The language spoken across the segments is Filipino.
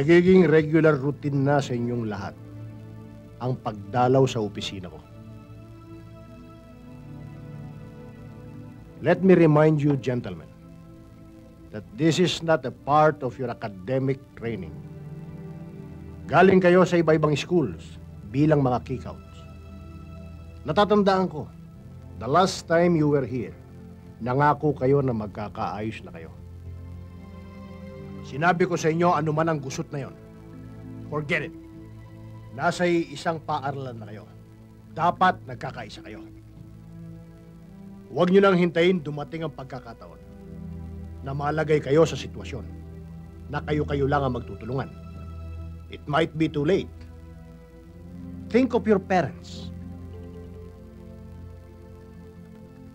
Nagiging regular routine na sa inyong lahat ang pagdalaw sa opisina ko. Let me remind you, gentlemen, that this is not a part of your academic training. Galing kayo sa iba-ibang schools bilang mga kickouts. Natatandaan ko, the last time you were here, nangako kayo na magkakaayos na kayo. Sinabi ko sa inyo, ano man ang gusot na yon, forget it. Nasa isang paaralan na kayo. Dapat nagkakaisa kayo. Huwag nyo nang hintayin dumating ang pagkakataon na malagay kayo sa sitwasyon na kayo-kayo lang ang magtutulungan. It might be too late. Think of your parents.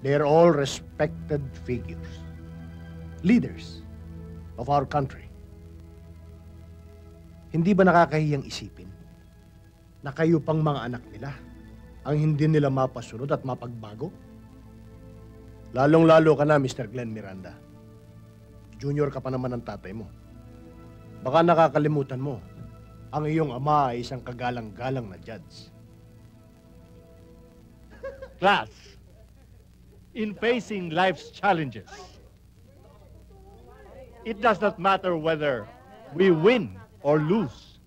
They're all respected figures, leaders of our country. Hindi ba nakakahiyang isipin na kayo pang mga anak nila ang hindi nila mapasunod at mapagbago? Lalong-lalo ka na, Mr. Glenn Miranda. Junior ka pa naman ng tatay mo. Baka nakakalimutan mo, ang iyong ama ay isang kagalang-galang na judge. Class, in facing life's challenges, it does not matter whether we win or lose.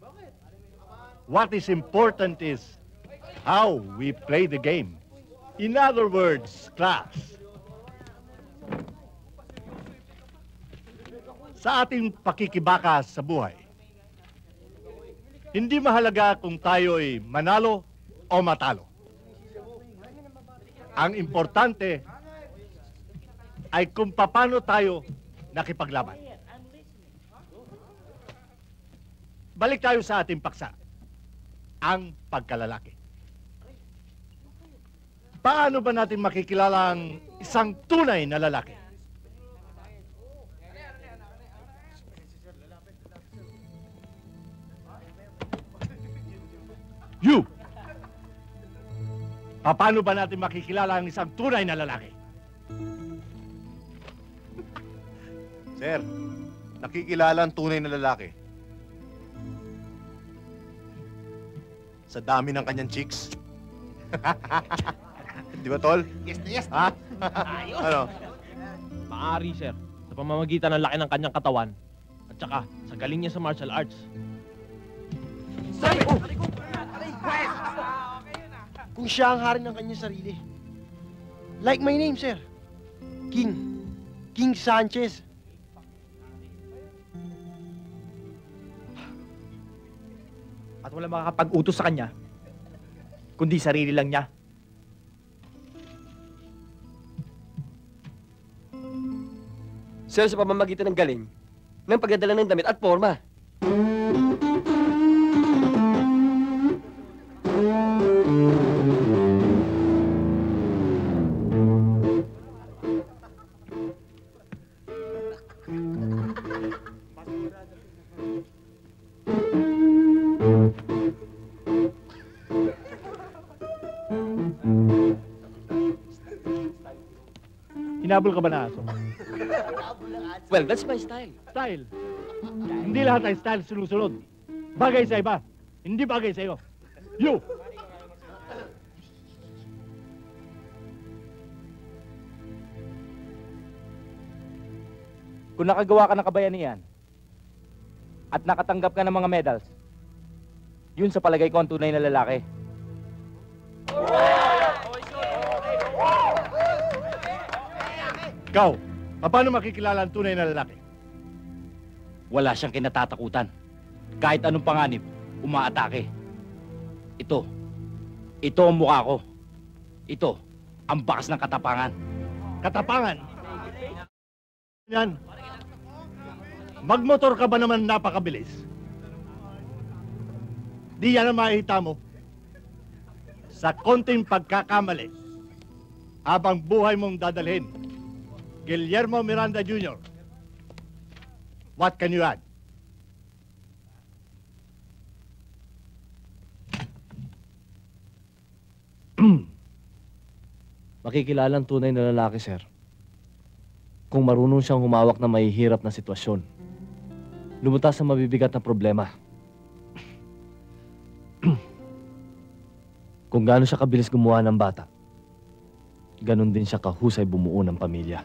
What is important is how we play the game. In other words, class, sa ating pakikibaka sa buhay, hindi mahalaga kung tayo ay manalo o matalo. Ang importante ay kung paano tayo nakipaglaban. Balik tayo sa ating paksa, ang pagkalalaki. Paano ba natin makikilala ang isang tunay na lalaki? You! Paano ba natin makikilala ang isang tunay na lalaki? Sir, nakikilala ang tunay na lalaki sa dami ng kanyang chicks. Di ba, Tol? Yes na yes. Ha? Ano? Maaari, sir. Sa pamamagitan ng laki ng kanyang katawan at saka sa galing niya sa martial arts. Kung siya ang hari ng kanyang sarili. Like my name, sir. King. King Sanchez. At wala makakapag-utos sa kanya, kundi sarili lang niya. Sir, sa pamamagitan ng galing, ng pagdadala ng damit at forma. Hinabol ka ba na aso? Well, that's my style. Style. Hindi lahat ay style sumusunod. Bagay sa iba, hindi bagay sa iyo. You! Kung nakagawa ka ng kabayanihan at nakatanggap ka ng mga medals, yun sa palagay ko ang tunay na lalaki. Ikaw, paano makikilala ang tunay na lalaki? Wala siyang kinatatakutan. Kahit anong panganib, umaatake. Ito ang mukha ko. Ito, ang bakas ng katapangan. Katapangan. Yan. Magmotor ka ba naman napakabilis? Di yan ang makikita mo. Sa konting pagkakamali, habang buhay mong dadalhin, Guillermo Miranda Jr., what can you add? Makikilala ang tunay na lalaki, sir, kung marunong siyang humawak ng mahihirap na sitwasyon. Lumutas sa mabibigat na problema. Kung gaano siya kabilis gumawa ng bata, ganon din siya kahusay bumuo ng pamilya.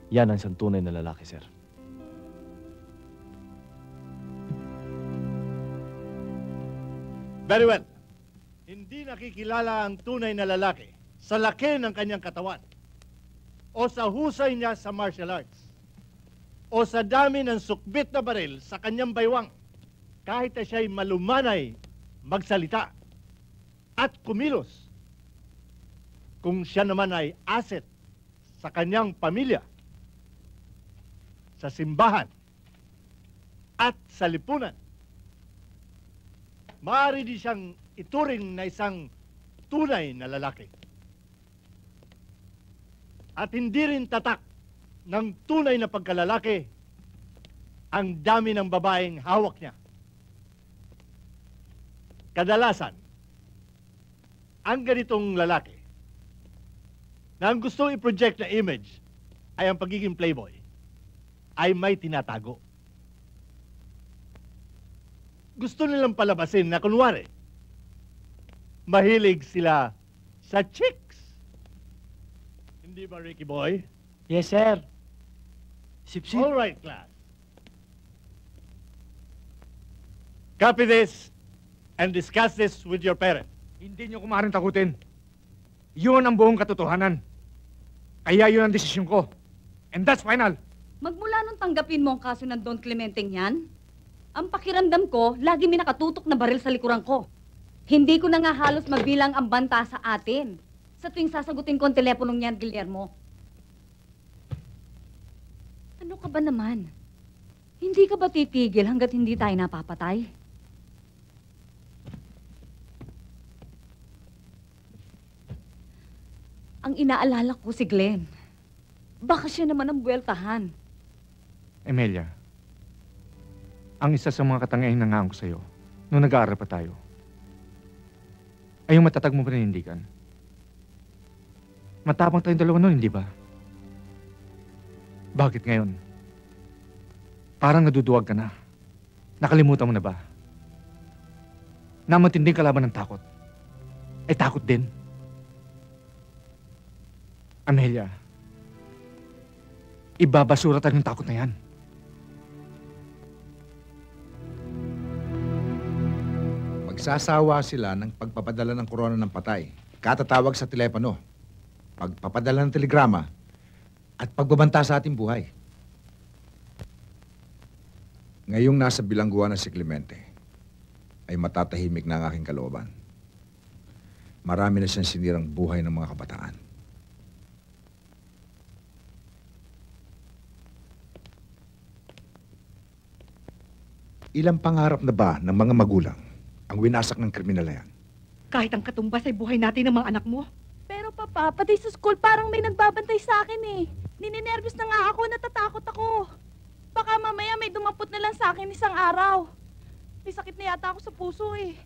Yan ang isang tunay na lalaki, sir. Very well. Hindi nakikilala ang tunay na lalaki sa laki ng kanyang katawan, o sa husay niya sa martial arts, o sa dami ng sukbit na baril sa kanyang baywang, kahit na siya'y malumanay magsalita at kumilos. Kung siya naman ay asset sa kanyang pamilya, sa simbahan, at sa lipunan, maaari di siyang ituring na isang tunay na lalaki. At hindi rin tatak ng tunay na pagkalalaki ang dami ng babaeng hawak niya. Kadalasan, ang ganitong lalaki na ang gusto i-project na image ay ang pagiging playboy, ay may tinatago. Gusto nilang palabasin na kunwari, mahilig sila sa chicks. Hindi ba, Ricky Boy? Yes, sir. Sip-sip. All right, class. Copy this and discuss this with your parents. Hindi niyo kumaring takutin. Yun ang buong katotohanan. Kaya yun ang desisyon ko. And that's final. Magmula nung tanggapin mo ang kaso ng Don Clementeng yan, ang pakiramdam ko, lagi may nakatutok na baril sa likuran ko. Hindi ko na nga halos mabilang ang banta sa atin sa tuwing sasagutin ko ang teleponong niyan, Guillermo. Ano ka ba naman? Hindi ka ba titigil hanggat hindi tayo napapatay? Ang inaalala ko si Glenn. Baka siya naman ang buweltahan. Emilia, ang isa sa mga katangiang nangaan ko sa'yo nung nag-aaral pa tayo ay yung matatag mo paninindigan. Matapang tayong dalawa noon, hindi ba? Bakit ngayon? Parang naduduwag ka na. Nakalimutan mo na ba? Na matinding kalaban ng takot ay takot din. Amelia, ibabasura tayo ng takot na yan. Magsasawa sila ng pagpapadala ng korona ng patay, katatawag sa telepono, pagpapadala ng telegrama, at pagbabanta sa ating buhay. Ngayong nasa bilangguan na si Clemente, ay matatahimik na ang aking kalooban. Marami na siyang sinirang buhay ng mga kabataan. Ilang pangarap na ba ng mga magulang ang winasak ng kriminal na yan? Kahit ang katumbas ay buhay natin ng mga anak mo. Pero papa, pati sa school parang may nagbabantay sa akin eh. Nininervyos na nga ako, natatakot ako. Baka mamaya may dumapot na lang sa akin isang araw. May sakit na yata ako sa puso eh.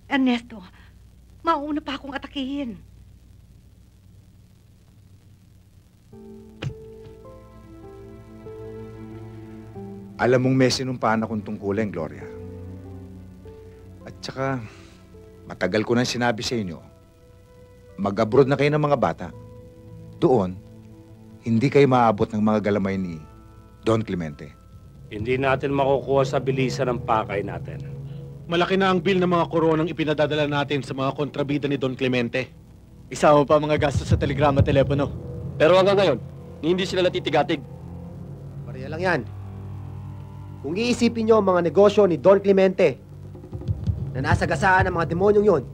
Ernesto, mauuna pa akong atakihin. Alam mong may sinumpaan akong tungkulin, Gloria. At saka, matagal ko nang sinabi sa inyo, mag-abroad na kayo ng mga bata. Doon, hindi kayo maabot ng mga galamay ni Don Clemente. Hindi natin makukuha sa bilisan ng pakay natin. Malaki na ang bill ng mga koronang ipinadadala natin sa mga kontrabida ni Don Clemente. Isama pa mga gastos sa telegrama, telepono. Pero hanggang ngayon, hindi sila natitigatig. Pareha lang yan. Kung iisipin nyo ang mga negosyo ni Don Clemente na nasa gasaan ng mga demonyong yon,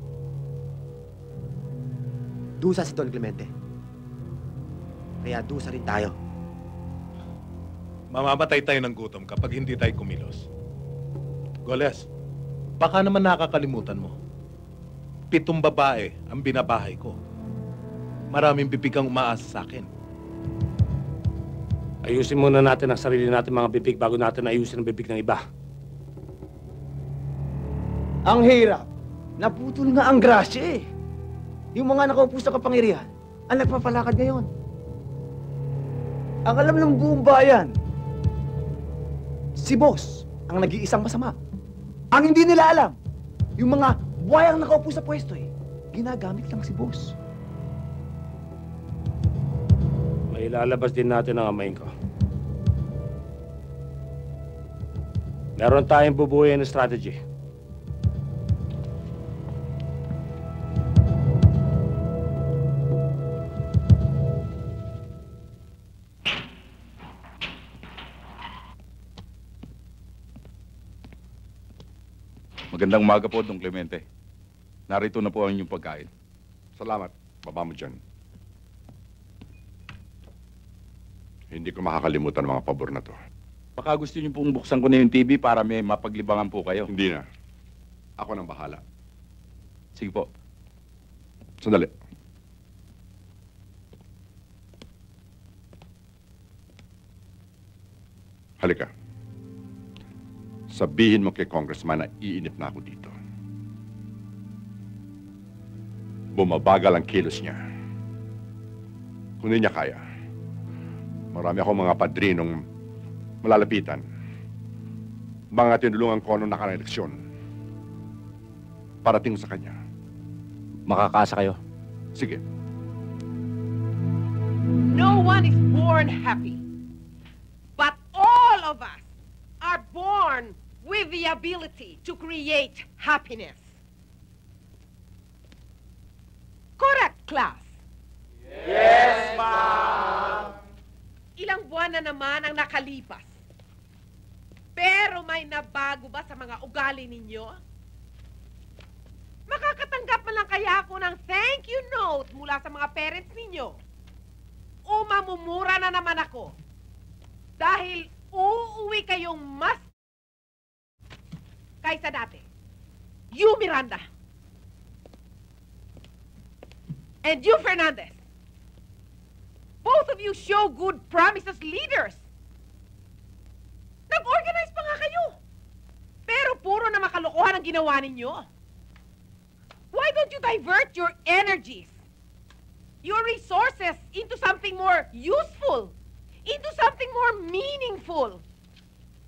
dusa si Don Clemente. Kaya dusa rin tayo. Mamamatay tayo ng gutom kapag hindi tayo kumilos. Goles, baka naman nakakalimutan mo. 7 babae ang binabahay ko. Maraming bibig ang umaasa sa akin. Ayusin muna natin ang sarili natin mga bibig bago natin ayusin ang bibig ng iba. Ang hirap. Naputol nga ang grasya eh. Yung mga nakaupo sa kapangyarihan, ang nagpapalakad ngayon. Ang alam ng buong bayan, si Boss ang nag-iisang masama. Ang hindi nila alam, yung mga buhayang nakaupo sa pwesto eh, ginagamit lang si Boss. May ilalabas din natin ang amain ko. Meron tayong bubuhayin na strategy. Magandang umaga po, Don Clemente. Narito na po ang inyong pagkain. Salamat. Baba mo dyan. Hindi ko makakalimutan ang mga pabor na to. Baka gusto niyo pong buksan ko na yung TV para may mapaglibangan po kayo. Hindi na. Ako nang bahala. Sige po. Sandali. Halika. Sabihin mo kay Congressman na iinip na ako dito. Bumabagal ang kilos niya. Kung hindi niya kaya, marami akong mga padrinong malalapitan. Mga tinulungan ko nung nakarang eleksyon. Parating sa kanya. Makakasa kayo. Sige. No one is born happy. But all of us are born with the ability to create happiness. Correct, class? Yes, ma'am! Ilang buwan na naman ang nakalipas. Pero may nabago ba sa mga ugali ninyo? Makakatanggap man lang kaya ako ng thank you note mula sa mga parents ninyo. O mamumura na naman ako. Dahil uuwi kayong mas kaysa dati. You, Miranda. And you, Fernandez. Both of you show good promise as leaders. Nag-organize pa nga kayo. Pero puro na makalokohan ang ginawa ninyo. Why don't you divert your energies, your resources into something more useful, into something more meaningful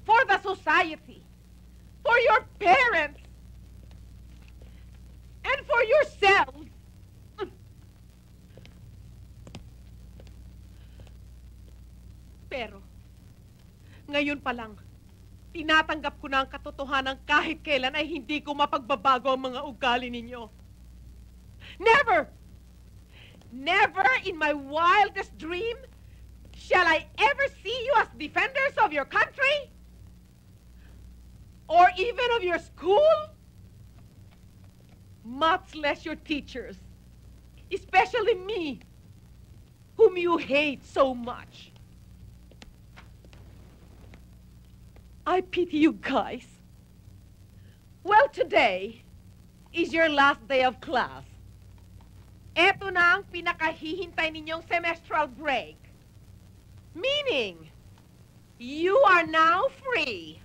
for the society, for your parents, and for yourselves? Pero, ngayon pa lang, tinatanggap ko na ang katotohanan kahit kailan ay hindi ko mapagbabago ang mga ugali ninyo. Never! Never in my wildest dream shall I ever see you as defenders of your country or even of your school, much less your teachers, especially me, whom you hate so much. I pity you guys. Well, today is your last day of class. Eto na ang pinakahihintay ninyong semestral break. Meaning, you are now free.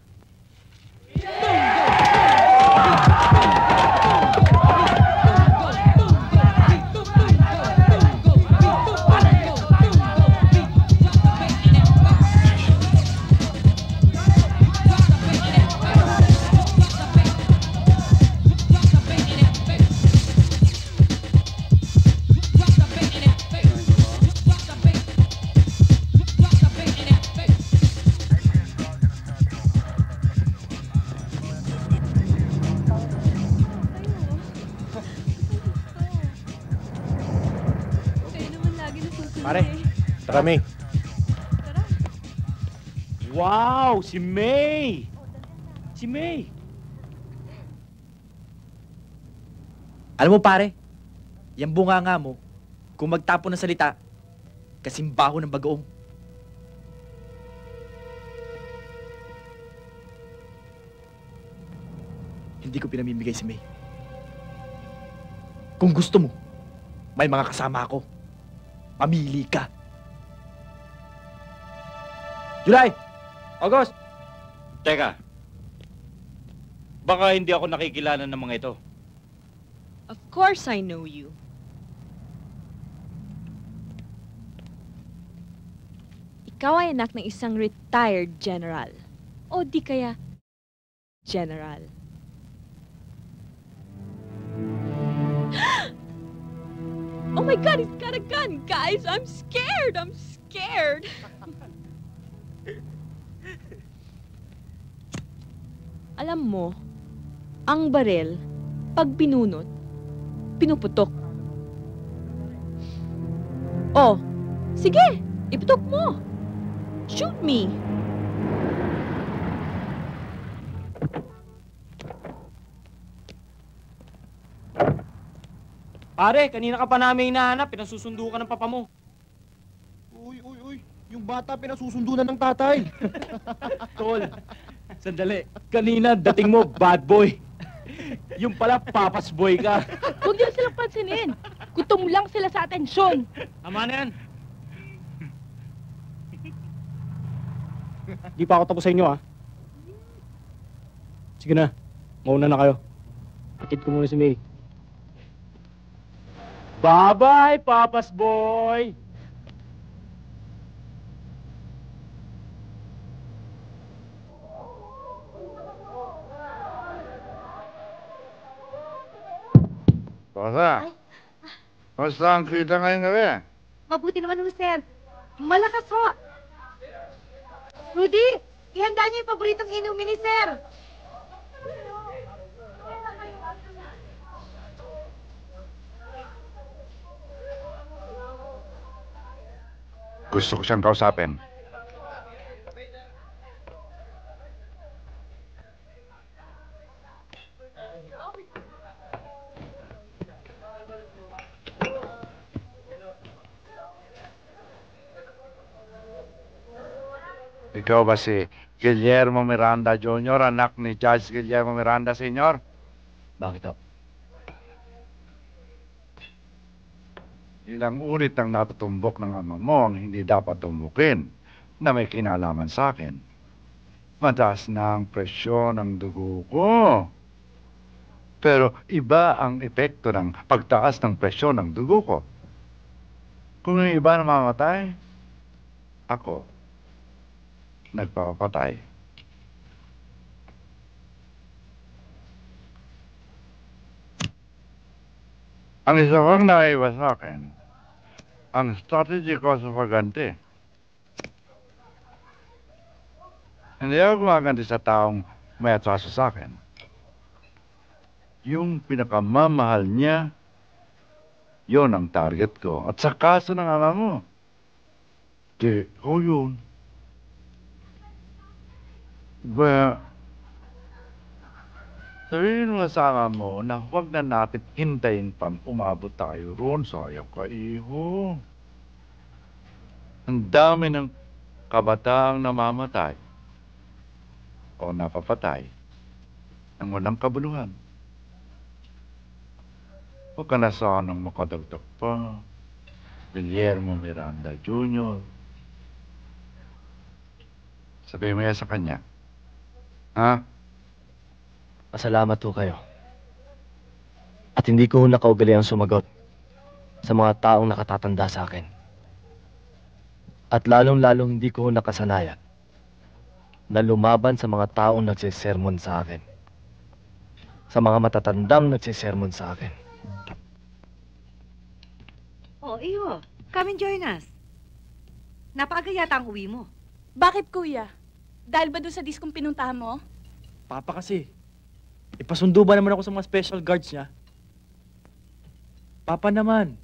Pare, tara May. Wow! Si May! Si May! Alam mo pare, yung bunganga mo, kung magtapo ng salita, kasing baho ng bagoong. Hindi ko pinamimigay si May. Kung gusto mo, may mga kasama ako. Mamili ka. July! August! Teka. Baka hindi ako nakikilala ng mga ito. Of course I know you. Ikaw ay anak ng isang retired general. O di kaya general. Oh my God, he's got a gun, guys! I'm scared! I'm scared! Alam mo, ang baril, pag binunot, pinuputok. Oh, sige, iputok mo. Shoot me. Pare, kanina ka pa namin hinahanap, pinasusundo ka ng papa mo. Uy, yung bata pinasusundo na ng tatay. Tol, sandali. Kanina dating mo, bad boy. Yung pala, papas boy ka. Huwag niyo silang pansinin. Gutom lang sila sa atensyon. Tama na yan. Di pa ako tapos sa inyo, ha? Sige na, mauna na kayo. Akit ko muna si May. Bye-bye, papas boy! Rosa, kamusta ang kita ngayong gabi? Mabuti naman ho, sir. Malakas ho. Rudy, ihanda niyo yung paboritong inumin ni sir. Gusto ko siyang kausapin. Ikaw ba si Guillermo Miranda Jr., anak ni Judge Guillermo Miranda Sr.? Bakit ho? Ilang ulit ang natutumbok ng ama mo ang hindi dapat tumbukin na may kinalaman sa akin. Mataas na ang presyon ng dugo ko. Pero iba ang epekto ng pagtaas ng presyon ng dugo ko. Kung yung iba namamatay, ako nagpapatay. Ang isa pang naiwas sa akin, ang strategy ko sa pagganti. Hindi ako gumaganti sa taong may atraso sa akin. Yung pinakamamahal niya, yon ang target ko. At sa kaso ng ama mo, di ko yun. Ba, sabihin mo sa ama mo na huwag na natin hintayin pang umabot tayo roon. Sayang ka, iho. Ang dami ng kabataang namamatay o napapatay ng walang kabuluhan. Huwag ka na sanang makadagdag pa. Guillermo Miranda Jr. Sabihin mo yan sa kanya. Ha? Pasalamat ho kayo. At hindi ko nakaugaliang sumagot sa mga taong nakatatanda sa akin. At lalong-lalong hindi ko nakasanayan na lumaban sa mga taong nagsisermon sa akin. Sa mga matatandang nagsisermon sa akin. Oh, iyo. Come and join us. Napaaga yata ang uwi mo. Bakit, kuya? Dahil ba doon sa diskong pinuntahan mo? Papa kasi, ipasundo ba naman ako sa mga special guards niya? Papa naman,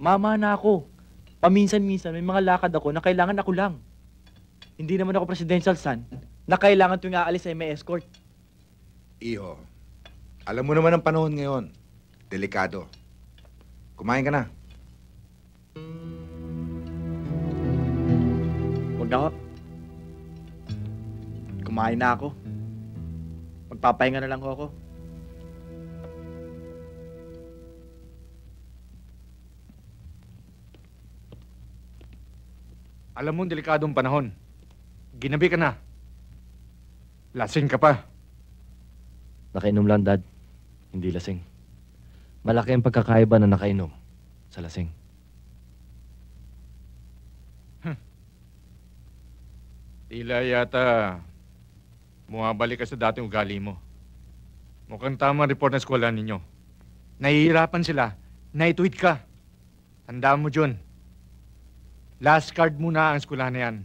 mama na ako. Paminsan-minsan may mga lakad ako na kailangan ako lang. Hindi naman ako presidential son na kailangan tuwing aalis ay may escort. Iho, alam mo naman ang panahon ngayon. Delikado. Kumain ka na. Huwag na ako. Kumain na ako. Magpapahinga na lang ako. Alam mo, delikadong panahon. Ginabi ka na. Lasing ka pa. Nakainom lang, Dad. Hindi lasing. Malaki ang pagkakaiba na nakainom sa lasing. Tila yata bumabalik ka sa dating ugali mo. Mukhang tama ang report ng eskwela ninyo. Nahihirapan sila. Naituwid ka. Tandaan mo, John. Last card muna ang eskwela na yan.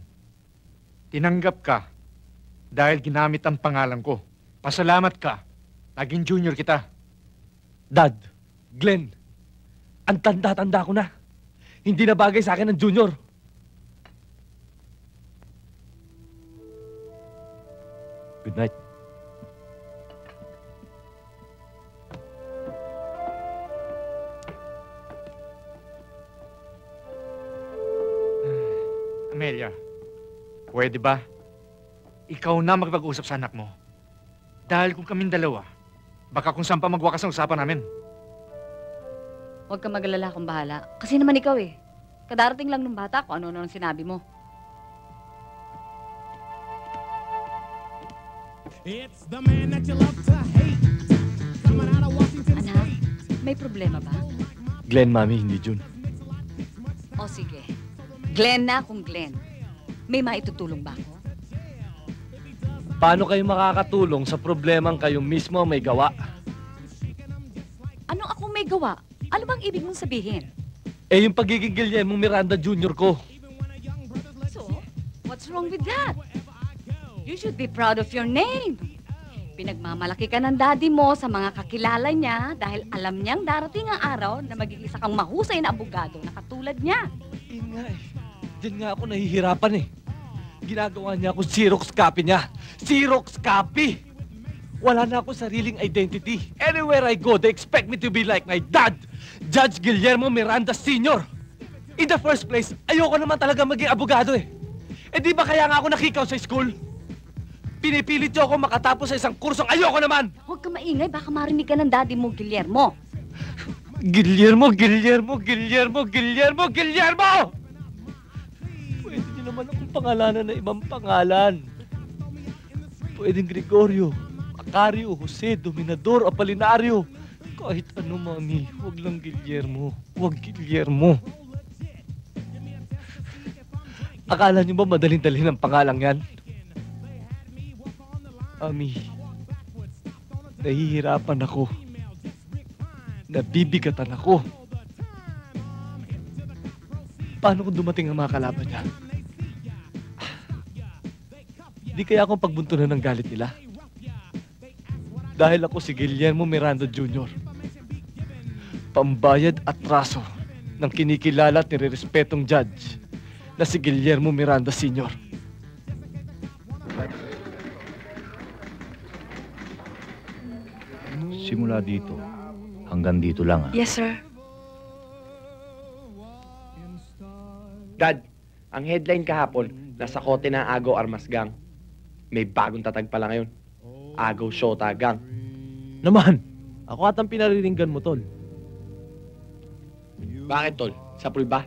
Tinanggap ka dahil ginamit ang pangalan ko. Pasalamat ka. Naging junior kita. Dad, Glenn, ang tanda-tanda ko na. Hindi na bagay sa akin ang junior. Good night. Amelia, pwede ba? Ikaw na magpag-usap sa anak mo. Dahil kung kaming dalawa, baka kung saan pa magwakas ang usapan namin. Huwag kang mag-alala, akong bahala. Kasi naman ikaw eh. Kadarating lang ng bata kung ano-ano ang sinabi mo. It's the man that you love to hate. Coming out of Washington State. Anak, may problema ba? Glenn, Mami, hindi June. O sige. Glenn na kung Glenn. May maitutulong ba ako? Paano kayo makakatulong sa problemang kayo mismo may gawa? Ano ako may gawa? Ano bang ibig mong sabihin? Eh, yung pagiging Guillermo Miranda Jr. ko. So, what's wrong with that? You should be proud of your name. Pinagmamalaki ka ng daddy mo sa mga kakilala niya dahil alam niyang darating ang araw na magiging isa kang mahusay na abogado na katulad niya. Yun nga eh. Diyan nga ako nahihirapan eh. Ginagawa niya ako Xerox copy niya. Xerox copy! Wala na ako sariling identity. Anywhere I go, they expect me to be like my dad, Judge Guillermo Miranda Sr. In the first place, ayoko naman talaga maging abogado eh. Eh di ba kaya nga ako nakikaw sa school? Pinipilit niyo ako makatapos sa isang kursong ayoko naman! Huwag ka maingay, baka marinig ka ng daddy mo, Guillermo. Guillermo! Pwede niyo naman akong pangalanan na ibang pangalan. Pwedeng Gregorio, Macario, Jose, Dominador, Apolinario. Kahit ano, Mami. Huwag lang Guillermo. Huwag Guillermo. Akala niyo ba madaling-dali ng pangalang yan? Mami, nahihirapan ako. Nabibigatan ako. Paano kung dumating ang mga kalaban niya? Di kaya akong pagbuntunan ng galit nila. Dahil ako si Guillermo Miranda Jr. Pambayad at raso ng kinikilala at nirerespetong judge na si Guillermo Miranda Sr. Simula dito, hanggang dito lang, Yes, sir. Dad, ang headline kahapon, nasa kote ng Agaw Armas Gang. May bagong tatag pala ngayon. Agaw Shota Gang. Naman, ako at ang pinariringgan mo, tol. Bakit, tol? Sa pool ba?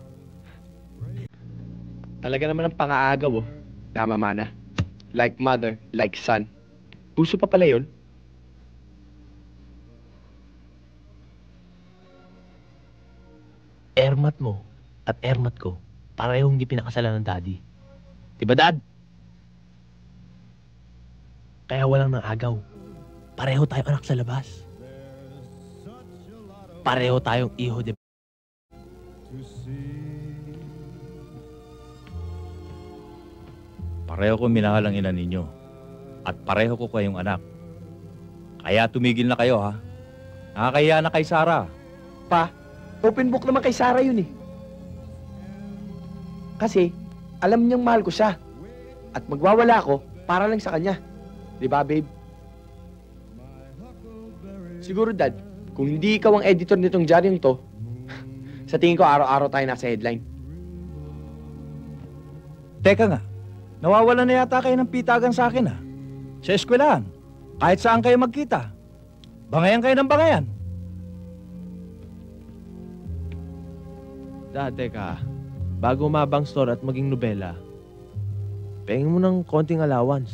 Talaga naman ang pang-aagaw, oh. Tama, mana. Like mother, like son. Puso pa pala yun? Ermat mo at ermat ko, parehong hindi pinakasalan ng daddy. Diba, dad? Kaya walang nang agaw. Pareho tayong anak sa labas. Pareho tayong iho de... pareho ko minahal ang ina ninyo. At pareho ko kayong anak. Kaya tumigil na kayo, ha? Nakakahiya na kay Sarah. Pa, open book naman kay Sarah yun, eh. Kasi, alam niyang mahal ko siya. At magwawala ako para lang sa kanya. Di ba, babe? Siguro, Dad, kung hindi ikaw ang editor nitong diaryong to, sa tingin ko araw-araw tayo nasa headline. Teka nga, nawawala na yata kayo ng pitagan sa akin, ha? Sa eskwelahan, kahit saan kayo magkita. Bangayan kayo ng bangayan. Dad, teka. Bago umabang store at maging nobela, pahingin mo ng konting allowance.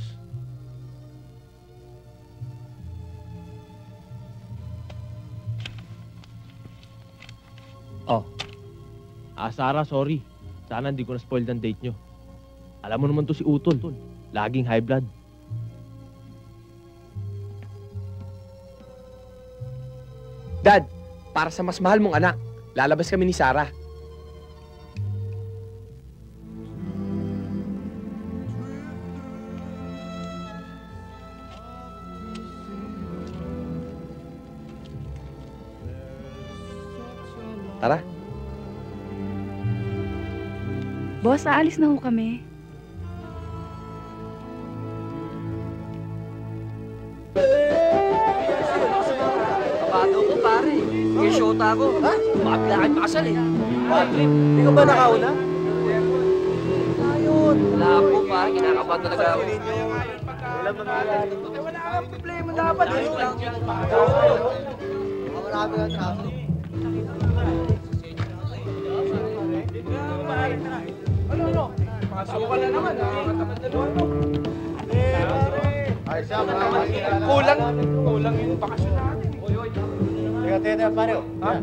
Oh. Sarah, sorry. Sana hindi ko na-spoil ang date nyo. Alam mo naman to si Utol. Laging high blood. Dad, para sa mas mahal mong anak, lalabas kami ni Sarah. Tara. Boss, aalis na ho kami. Kabato ko, pare. May shota ako. Ha? Makabilakad makasal eh. Patrick, hindi ka ba nakauna? Ayun. Wala po, pare. Kinakabahan talaga ako. Walang mangyayari. Wala kang problema dapat. Ayun lang. Marami ang traffic. Ano? Pasok ka na naman. Ay, siya, Kulang yung bakasyon natin. Teka, pare. Ha?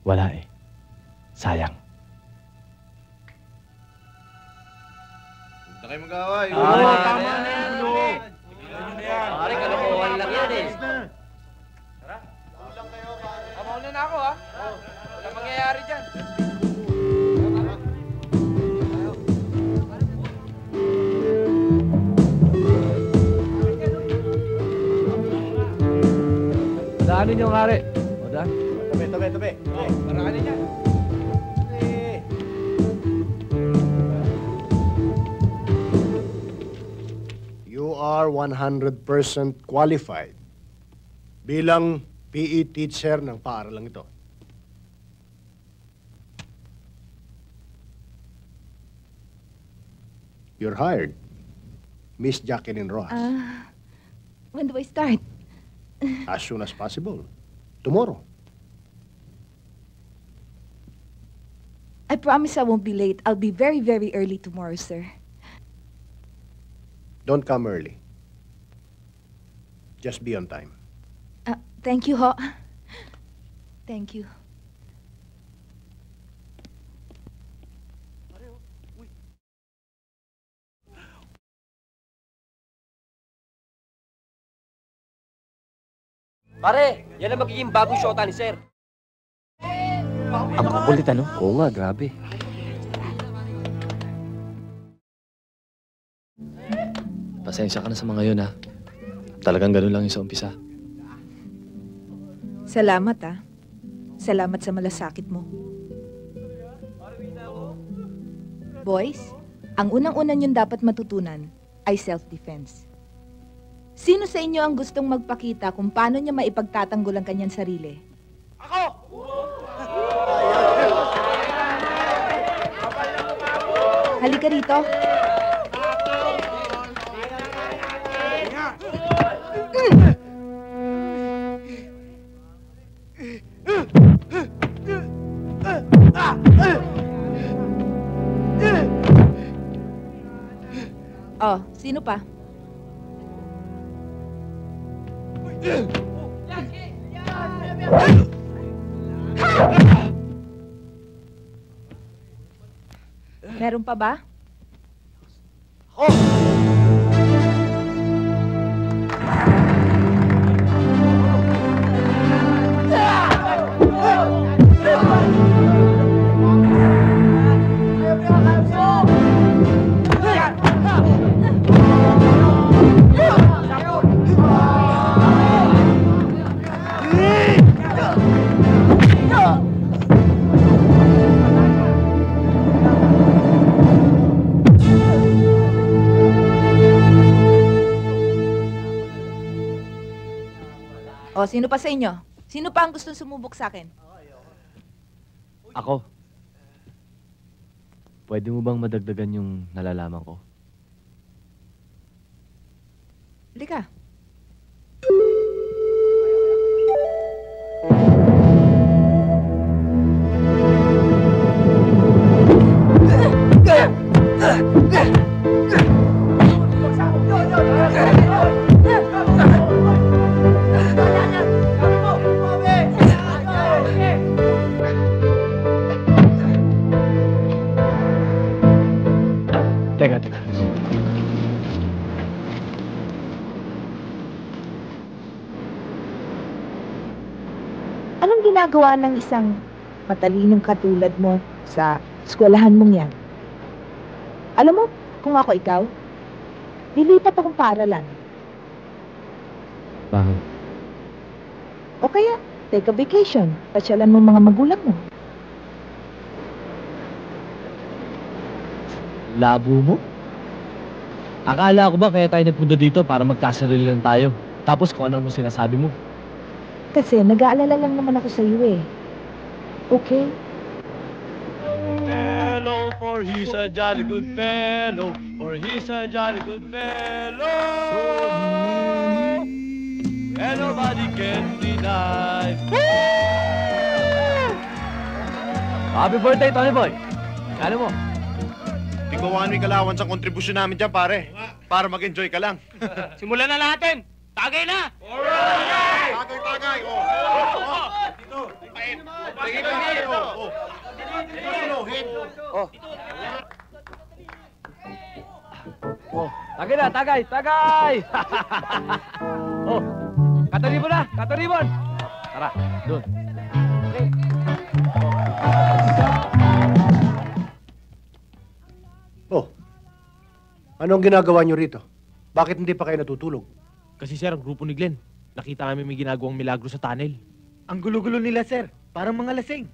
Wala eh. Sayang. Huwag na kayo mag-away. Tama na yan. Pare, kalokohan lang yan eh. Tara. Mauna na ako, ha? Walang mangyayari dyan. Daanin yung hari. O, daan. Tabi. Marami dyan. You are 100% qualified bilang PE teacher ng paaralang ito. You're hired, Miss Jacqueline Rojas, When do I start? as soon as possible. Tomorrow. I promise I won't be late. I'll be very, very early tomorrow, sir. Don't come early. Just be on time. Thank you, ho. Thank you. Pare, yan ang magiging bagong shota ni Sir. Ang kukulit, ano? Oo nga, grabe. Pasensya ka na sa mga yun, ha? Talagang ganun lang yung sa umpisa. Salamat, ah. Salamat sa malasakit mo. Boys, ang unang-una niyong dapat matutunan ay self-defense. Sino sa inyo ang gustong magpakita kung paano niya maipagtatanggol ang kanyang sarili? Ako! Halika rito. Oh, sino pa? Meron pa ba? O, sino pa sa inyo? Sino pa ang gustong sumubok sa akin? Ako. Pwede mo bang madagdagan yung nalalaman ko? Halika. Teka. Anong ginagawa ng isang matalinong katulad mo sa eskwelahan mong yan? Alam mo, kung ako ikaw, lilipat akong paaralan. Bakit? O kaya, take a vacation. Pasyalan mo mga magulang mo. Labo mo? Akala ko ba kaya tayo nagpunta dito para magkasarili lang tayo? Tapos kung ano mo sinasabi mo? Kasi nag-aalala lang naman ako sa iyo eh. Okay? Fellow, for he's a jolly good fellow, for he's a jolly good fellow. And nobody can deny. Happy birthday, Tony Boy! Kano mo? Di ko ano yung kalawan sa kontribusyon namin dyan, pare. Para mag-enjoy ka lang. Simulan na natin! Tagay na! Tagay! Dito! Sige pa dito! Tagay na, tagay! Oh, kataribon na, kataribon! Tara, doon. Oh, anong ginagawa niyo rito? Bakit hindi pa kayo natutulog? Kasi sir, ang grupo ni Glenn, nakita namin may ginagawang milagro sa tunnel. Ang gulo-gulo nila, sir. Parang mga lasing.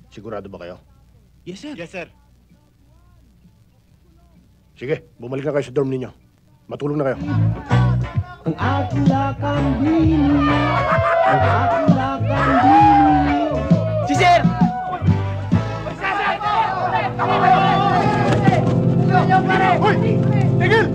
Sigurado ba kayo? Yes, sir. Yes, sir. Sige, bumalik na kayo sa dorm ninyo. Matulog na kayo. Ang aking lakambini, ang aking lakambini. Si sir! Hoy! Tigil!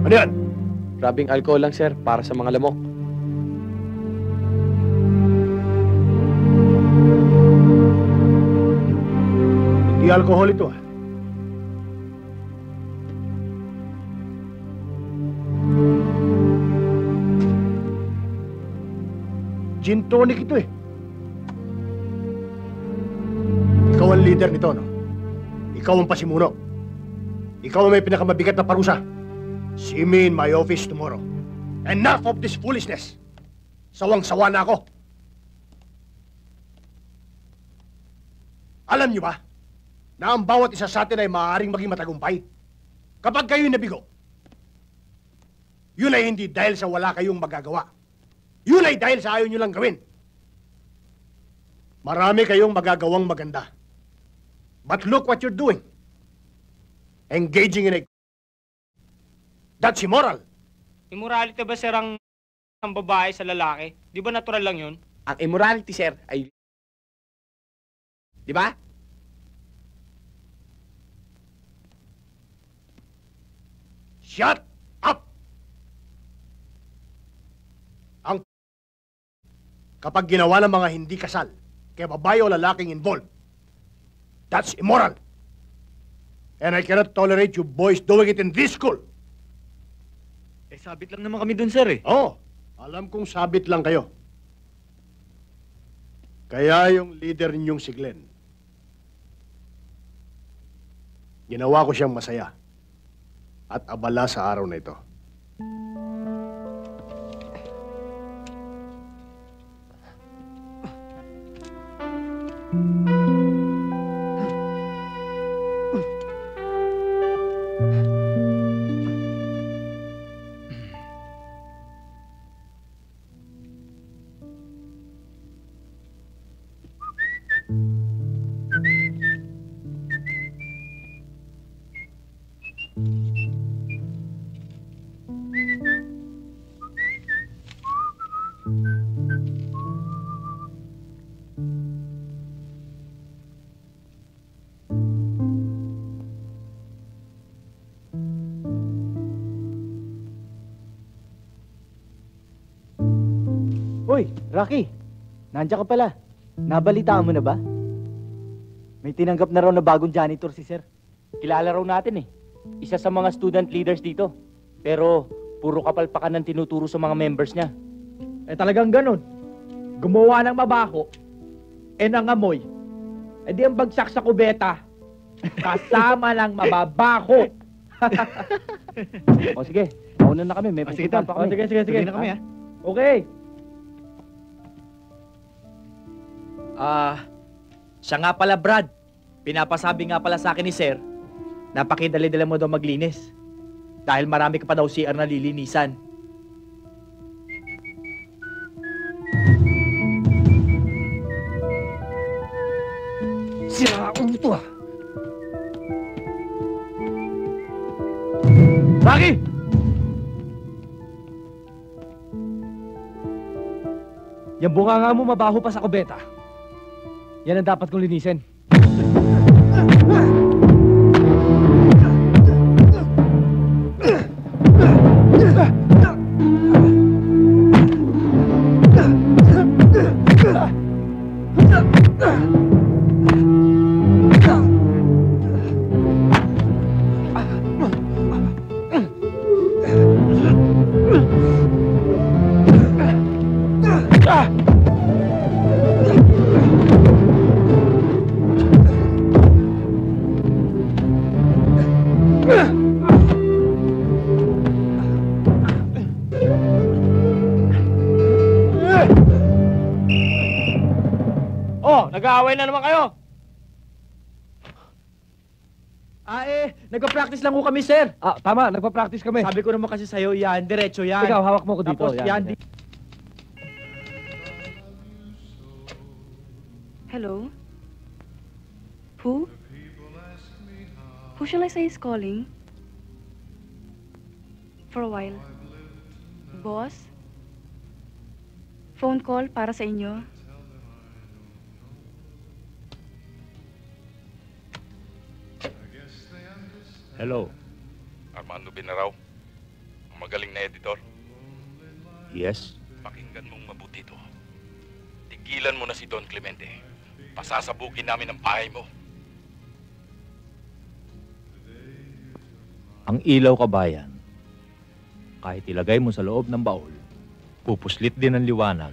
Ano yan? Grabing alcohol lang, sir, para sa mga lamok. Hindi alcohol ito, ah. Gin tonic ito eh. Ikaw ang leader nito, no? Ikaw ang pasimuno. Ikaw ang may pinakamabigat na parusa. See me in my office tomorrow. Enough of this foolishness! Sawang-sawa na ako. Alam niyo ba na ang bawat isa sa atin ay maaaring maging matagumpay kapag kayo'y nabigo? Yun ay hindi dahil sa wala kayong magagawa. Yun ay dahil sa ayaw nyo lang gawin. Marami kayong magagawang maganda. But look what you're doing. Engaging in a... That's immoral. Immorality ba, sir, ang babae sa lalaki? Di ba natural lang yun? Ang immorality, sir, ay... Di ba? Shut up! Kapag ginawa ng mga hindi kasal, kaya babae o lalaking involved, that's immoral. And I cannot tolerate you boys doing it in this school. Eh, sabit lang naman kami dun, sir, eh. Oo, alam kong sabit lang kayo. Kaya yung leader ninyong si Glenn, ginawa ko siyang masaya at abala sa araw na ito. Uy, Rocky! Nandiyan ka pala. Nabalitaan mo na ba? May tinanggap na raw na bagong janitor si sir. Kilala raw natin eh. Isa sa mga student leaders dito. Pero puro kapalpakan ng tinuturo sa mga members niya. Eh talagang ganun. Gumawa ng mabaho, eh nangamoy. Eh di ang bagsak sa kubeta, kasama ng mababaho. O sige, mauna na kami. May pupuntahan pa kami. Sige. Tuloy na kami, ha? Okay. Siya nga pala, Brad. Pinapasabi nga pala sa akin ni Sir, napakidali-dali mo daw maglinis. Dahil marami ka pa daw CR na lilinisan. Sira ulo to, ah. Rocky! Yung bunganga mo mabaho pa sa kubeta. Yan ang dapat kong linisin. Nag-aaway na naman kayo. Nagpa-practice lang ko kami, sir. Tama, nagpa-practice kami. Sabi ko naman kasi sa'yo, yan, diretso yan. Ikaw, hawak mo ko dito. Tapos yan. Hello? Who? Who shall I say is calling? For a while. Boss? Phone call para sa inyo. Hello. Armando Binaraw, ang magaling na editor. Yes? Pakinggan mong mabuti ito. Tigilan mo na si Don Clemente. Pasasabugin namin ang bahay mo. Ang ilaw, kabayan, kahit ilagay mo sa loob ng baul, pupuslit din ang liwanag,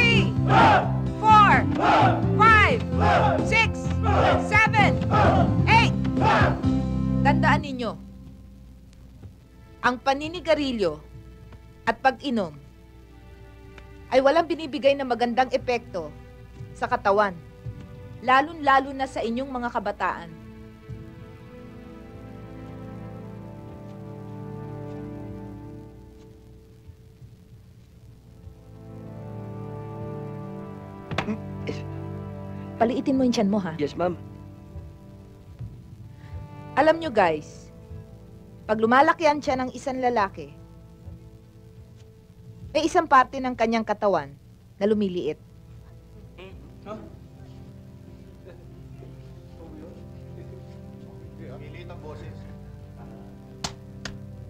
3, 4, 5, 6, 7, 8. Tandaan ninyo, ang paninigarilyo at pag-inom ay walang binibigay na magandang epekto sa katawan, lalong-lalo na sa inyong mga kabataan. Paliitin mo yung tiyan mo, ha? Yes, ma'am. Alam nyo, guys, pag lumalaki ang tiyan ng isang lalaki, may isang parte ng kanyang katawan na lumiliit.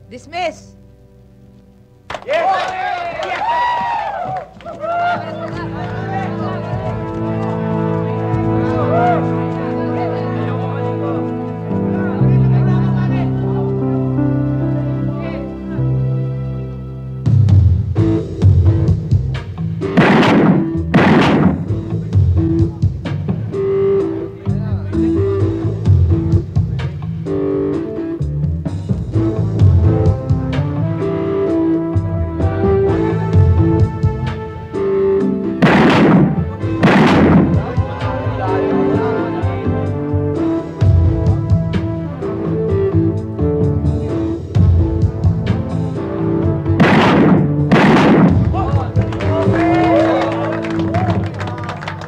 Dismiss!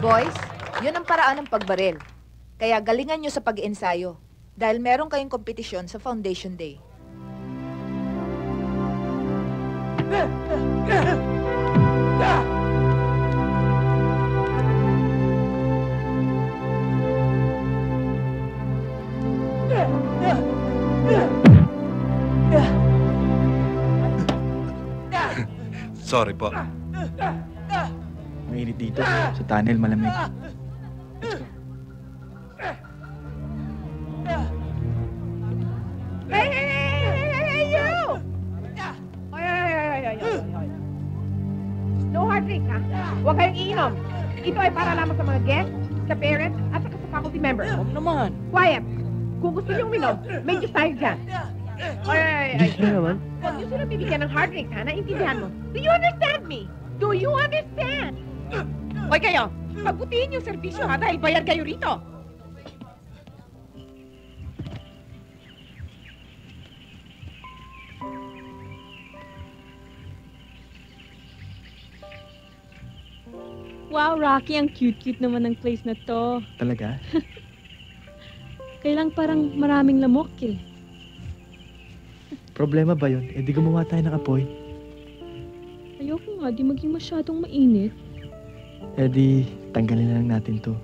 Boys, yun ang paraan ng pagbaril. Kaya galingan nyo sa pag-ensayo dahil meron kayong kompetisyon sa Foundation Day. Sorry po. Mainit dito. Sa tunnel, malamig. Hey, you! No hard drink, ha? Huwag kayong iinom. Ito ay para lamang sa mga guests, sa parents, at saka sa faculty members. Huwag naman. Quiet! Kung gusto niyong uminom, may juice tayo dyan. Juice na naman. Huwag niyo sila bibigyan ng hard drink, ha? Naintindihan mo? Do you understand me? Do you understand? Hoy kayo, pagbutihin yung serbisyo, ha? Dahil bayad kayo rito. Wow, Rocky, ang cute-cute naman ng place na to. Talaga? Kailang parang maraming lamok eh. Problema ba yun? Eh di gumawa tayo ng apoy. Ayoko nga, di maging masyadong mainit. Eh di tanggalin na lang natin to.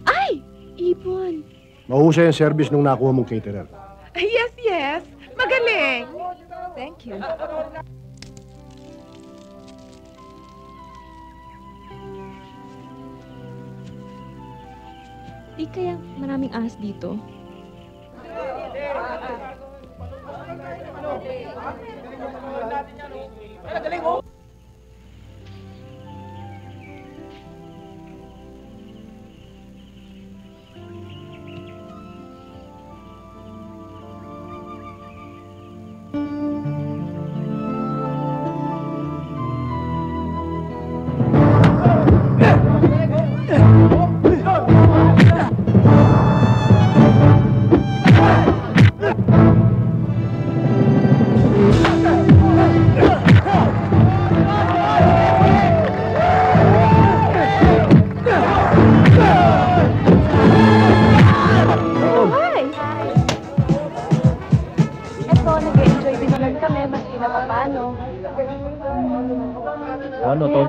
Ay! Ibon! Mahusay ang service nung nakuha mong caterer. Yes, yes. Magaling. Thank you. Di kaya maraming ahas dito?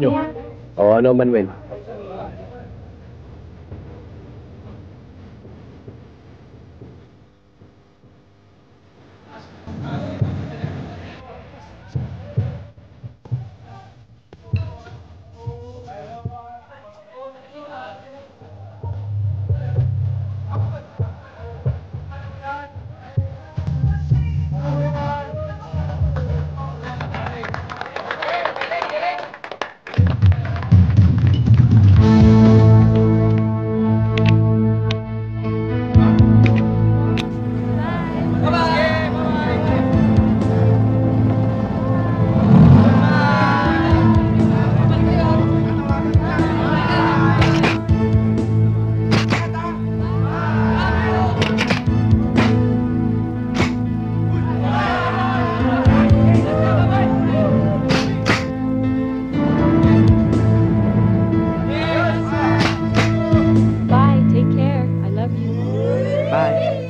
nyo. O ano, Manuel? Bye. Take care. I love you. Bye.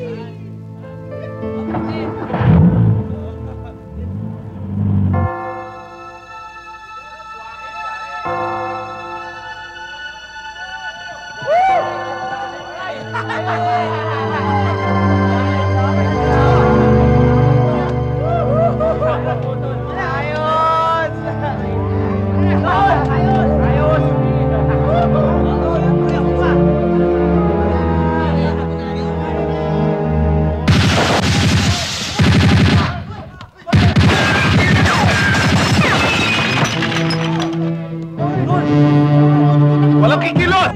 Walang kikilos!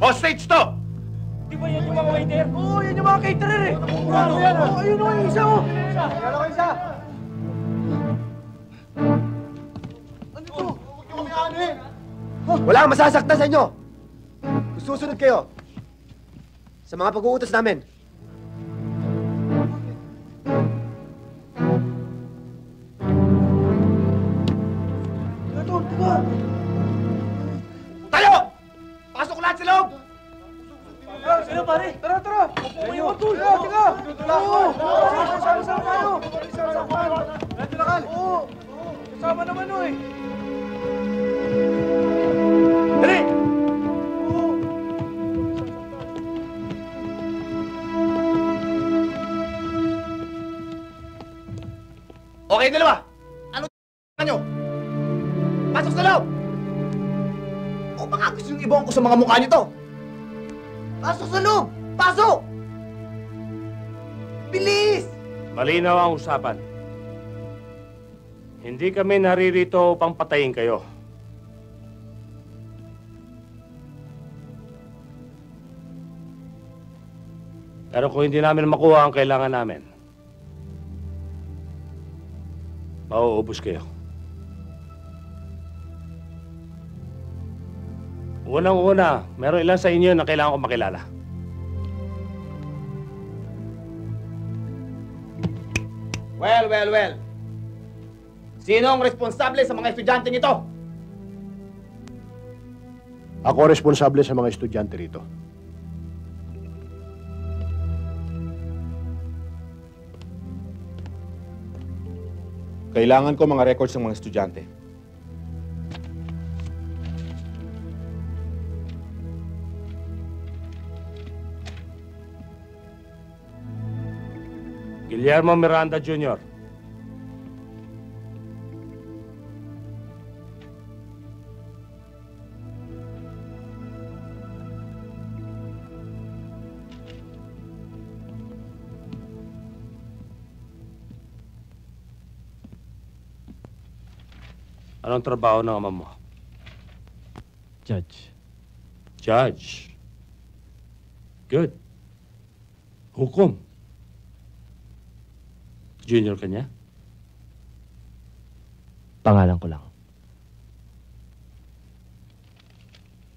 Hostage to! Di ba yan yung mga waiter? Oo, yan yung mga caterer eh. Ano yan? Ayun o, yung isa oh. Yan o, isa. Ano to? Wala kang masasaktan sa inyo. Susunod kayo sa mga pag-uutos namin. Tayo! Pasok lahat sa loob! Sino pare? Tara, tara! May iwan to! Teka! Oo! Sama-sama tayo! Oo! Kasama naman o eh! Dali! Okay, dalawa! Ano nyo? Pasok sa loob! O baka gusto yung ibang ko sa mga mukha nyo to? Pasok sa loob! Pasok! Bilis! Malinaw ang usapan. Hindi kami naririto upang patayin kayo. Pero kung hindi namin makuha ang kailangan namin, mauubos kayo. Unang-una, meron ilan sa inyo na kailangan ko makilala. Well. Sino ang responsable sa mga estudyante nito? Ako responsable sa mga estudyante rito. Kailangan ko mga records ng mga estudyante. Guillermo Miranda Jr. Anong trabaho ng ama mo? Judge. Judge. Good. Hukom. Junior ka niya? Pangalan ko lang.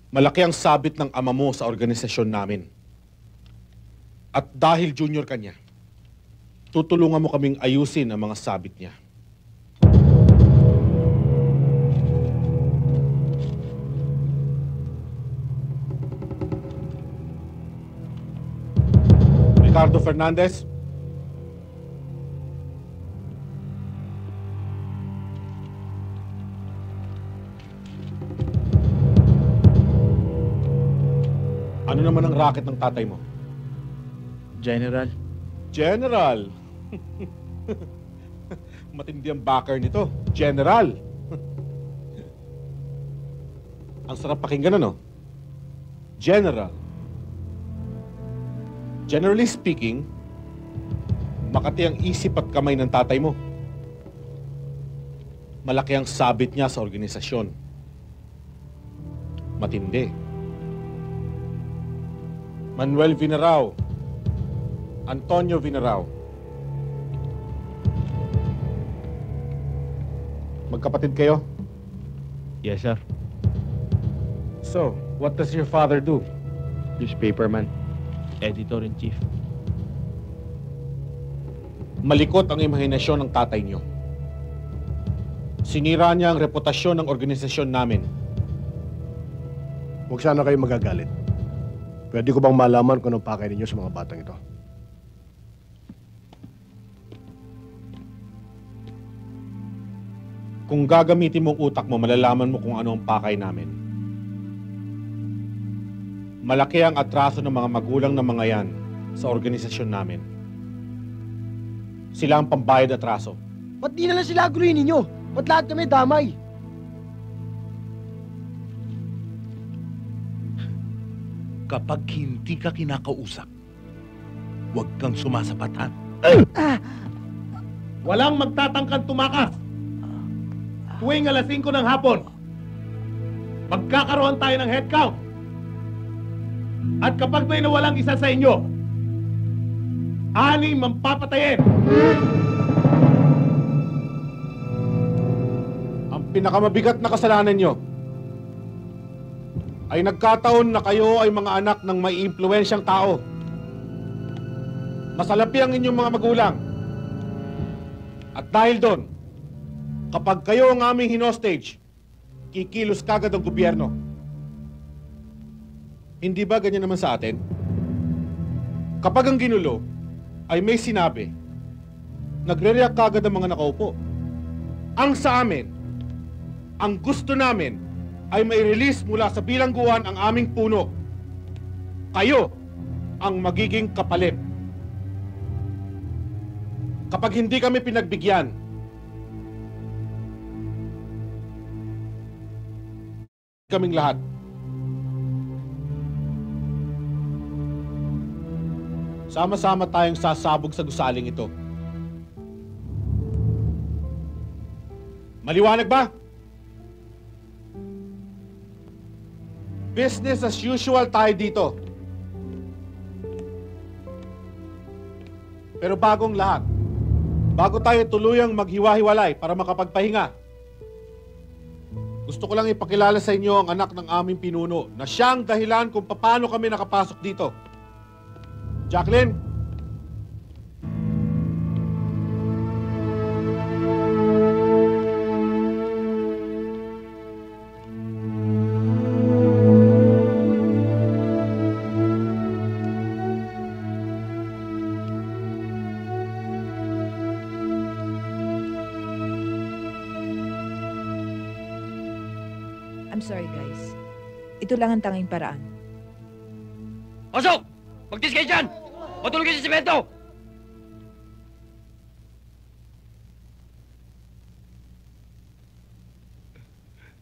Malaki ang sabit ng ama mo sa organisasyon namin. At dahil junior ka niya, tutulungan mo kaming ayusin ang mga sabit niya. Ricardo Fernandez. Ano naman ang racket ng tatay mo? General. General! Matindi ang backer nito. General! Ang sarap pakinggan, ano? General. Generally speaking, makati ang isip at kamay ng tatay mo. Malaki ang sabit niya sa organisasyon. Matindi. Manuel Vinarao. Antonio Vinarao. Magkapatid kayo? Yes, sir. So, what does your father do? Newspaperman. Editor-in-chief. Malikot ang imahinasyon ng tatay niyo. Sinira niya ang reputasyon ng organisasyon namin. Huwag sana kayo magagalit. Pwede ko bang malaman kung anong pakay ninyo sa mga batang ito? Kung gagamitin mong utak mo, malalaman mo kung ano ang pakay namin. Malaki ang atraso ng mga magulang ng mga yan sa organisasyon namin. Sila ang pambayad atraso. Ba't di na lang sila aguluhin ninyo? Ba't lahat kami damay? Kapag hindi ka kinakausap, huwag kang sumasapatan. Walang magtatangkang tumakas. Tuwing alas 5 ng hapon, magkakaroon tayo ng head count. At kapag may nawalang isa sa inyo, 6 mampapatayin. Ang pinakamabigat na kasalanan nyo ay nagkataon na kayo ay mga anak ng may impluwensyang tao. Masalapi ang inyong mga magulang. At dahil doon, kapag kayo ang aming hinostage, kikilos kagad ang gobyerno. Hindi ba ganyan naman sa atin? Kapag ang ginulo ay may sinabi, nagre-react kagad ang mga nakaupo. Ang sa amin, ang gusto namin ay mai-release mula sa bilangguan ang aming puno. Kayo ang magiging kapalit. Kapag hindi kami pinagbigyan, kaming lahat. Sama-sama tayong sasabog sa gusaling ito. Maliwanag ba? Business as usual tayo dito. Pero bagong lahat, bago tayo tuluyang maghiwa-hiwalay para makapagpahinga, gusto ko lang ipakilala sa inyo ang anak ng aming pinuno na siyang dahilan kung paano kami nakapasok dito. Jacqueline? I'm sorry, guys. Ito lang ang tanging paraan. Pasok! Magtis kayo dyan! Matulog kayo sa simento!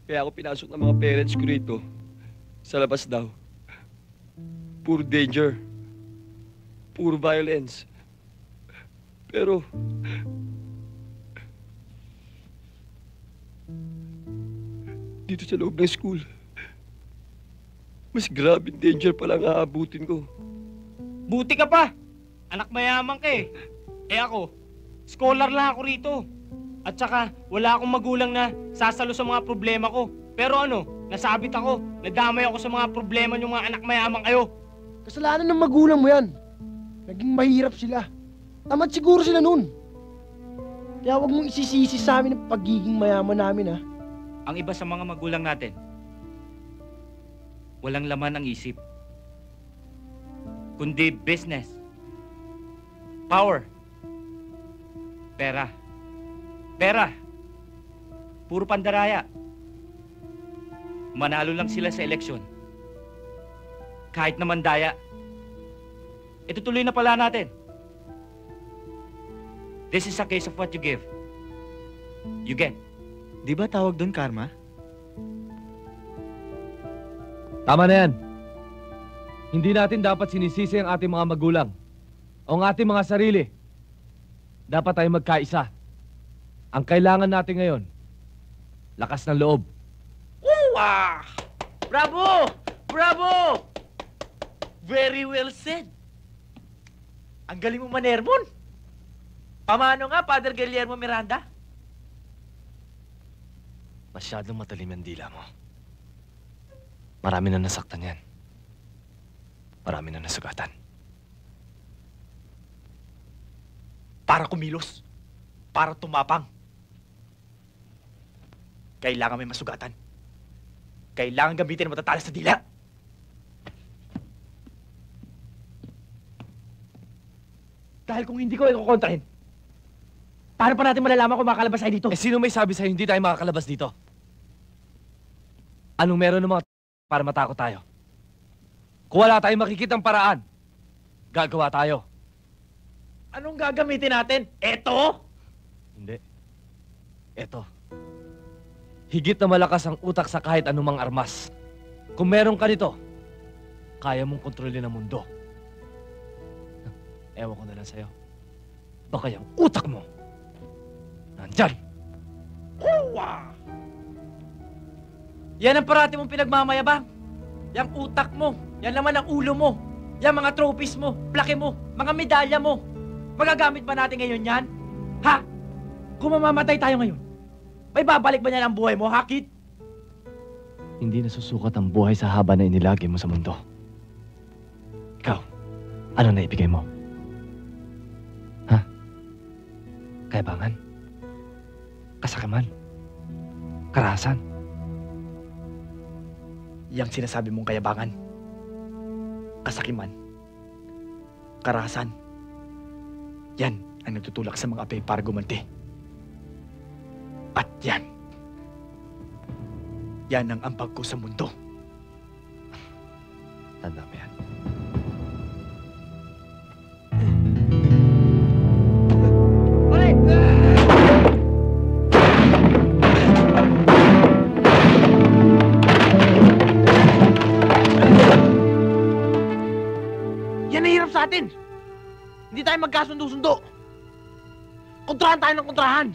Kaya ako pinasok ng mga parents ko rito. Sa labas daw. Pure danger. Pure violence. Pero... dito sa loob ng school, mas grabing danger pala ang aabutin ko. Buti ka pa! Anak mayaman ka eh. Eh ako, scholar lang ako rito. At saka, wala akong magulang na sasalo sa mga problema ko. Pero ano, nasabit ako. Nadamay ako sa mga problema ng mga anak mayaman kayo. Kasalanan ng magulang mo yan. Naging mahirap sila. Tamad siguro sila nun. Kaya huwag mong isisisi sa amin ang pagiging mayaman namin, ha? Ang iba sa mga magulang natin, walang laman ang isip, kundi business, power, pera, puro pandaraya. Manalo lang sila sa eleksyon. Kahit naman daya. Itutuloy na pala natin. This is a case of what you give. You get. Di ba tawag doon karma? Tama na yan. Hindi natin dapat sinisisi ang ating mga magulang o ang ating mga sarili. Dapat tayo magkaisa. Ang kailangan natin ngayon, lakas ng loob. Wow! Bravo! Bravo! Very well said. Ang galing mo manermon. Pamano nga, Father Guillermo Miranda? Masyadong matalim ang dila mo. Marami na nasaktan yan. Marami na nasugatan. Para kumilos. Para tumapang. Kailangan may masugatan. Kailangan gamitin ang matatalas sa dila. Dahil kung hindi ko ikukontrahin, paano pa natin malalaman kung makakalabas tayo dito? Eh, sino may sabi sa'yo hindi tayo makakalabas dito? Anong meron ng mga para matakot tayo? Kung wala tayong makikitang paraan, gagawa tayo. Anong gagamitin natin? Eto? Hindi. Eto. Higit na malakas ang utak sa kahit anumang armas. Kung meron ka nito, kaya mong kontrolin ang mundo. Ewan ko na lang sa'yo. Baka yung utak mo nandyan. Uwa! Yan ang parati mong pinagmamayabang. Yang utak mo, yan naman ang ulo mo. Yan mga trophies mo, plake mo, mga medalya mo. Magagamit ba natin ngayon yan? Ha? Kung mamamatay tayo ngayon, may babalik ba niyan ang buhay mo, ha, kid? Hindi nasusukat ang buhay sa haba na inilagay mo sa mundo. Ikaw, ano na ibigay mo? Ha? Kayabangan? Kasakiman? Karahasan? Yang sinasabi mong kayabangan, kasakiman, karahasan, yan ang nagtutulak sa mga apay para gumanti. At yan ang ambag ko sa mundo. Tanda mo yan. Yan ang hirap sa atin. Hindi tayo magkasundo-sundo. Kontrahan tayo ng kontrahan.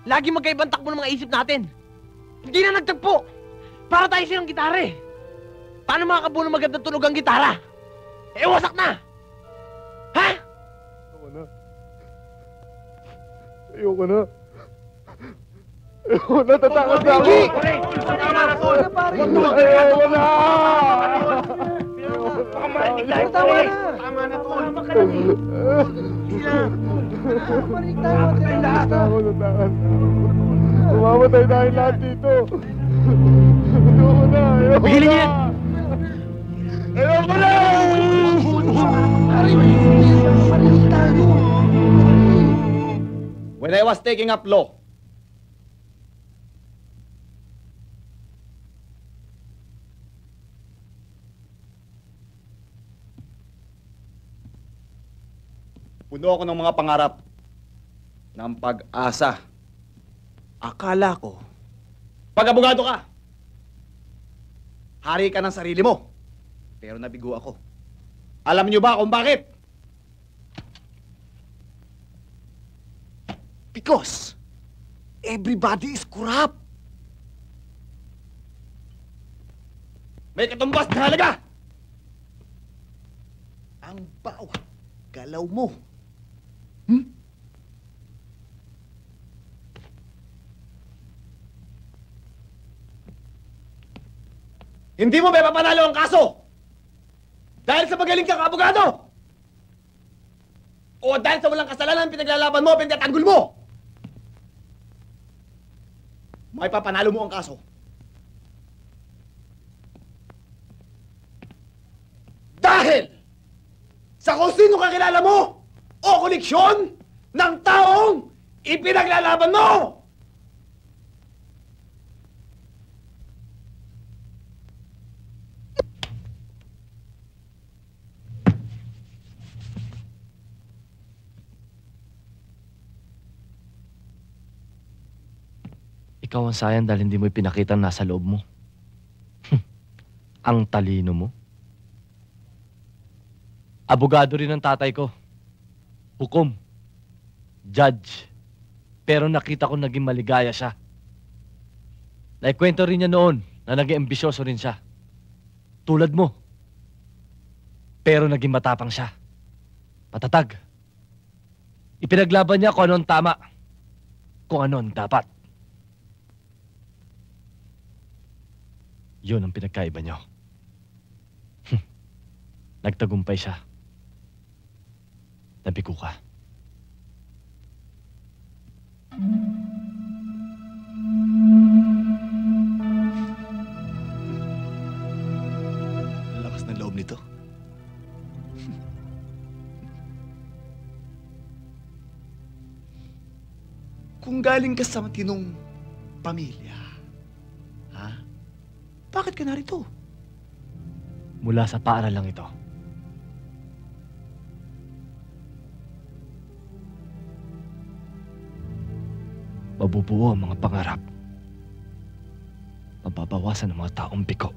Lagi magkaibang takbo ng mga isip natin. Hindi na nagtagpo. Para tayo silang gitara eh. Paano makakabuo ng magandang tunog ang gitara? Eh, wasak na! Ha? Ayoko na. Ayoko na. Ayoko na, tatakot na ako. Ayoko na! Baka marinig tayo. Tama na! Tama na, tol. Tama ka lang eh. Hindi na. Marinig tayo. Mamatay lahat. Mamamatay tayo lahat dito. Ayoko na, ayoko na. Pigilin niyo yan! Ayoko na! When I was taking up law, puno ako ng mga pangarap ng pag-asa. Akala ko, pag abogado ka, hari ka ng sarili mo. Pero nabigo ako. Alam niyo ba kung bakit? Because everybody is corrupt. May katumbas na halaga. Ang bawat galaw mo. Hindi mo mapapanalo ang kaso dahil sa magaling kang abogado o dahil sa walang kasalanan pinaglalaban mo, pinagtatanggol mo. May papanalo mo ang kaso dahil sa kung sino kakilala mo o koneksyon ng taong ipinaglalaban mo. Ikaw ang sayang dahil hindi mo ipinakita ang nasa loob mo. Ang talino mo. Abogado rin ang tatay ko. Hukom. Judge. Pero nakita ko naging maligaya siya. Naikwento rin niya noon na naging ambisyoso rin siya. Tulad mo. Pero naging matapang siya. Matatag. Ipinaglaban niya kung ano ang tama. Kung ano ang dapat. Yun ang pinagkaiba niyo. Nagtagumpay siya. Nabigo ka. Lakas ng loob nito. Kung galing ka sa matinong pamilya, ha? Bakit ka narito? Mula sa paaralang ito. Mabubuo ang mga pangarap. Mababawasan ang mga taong biko.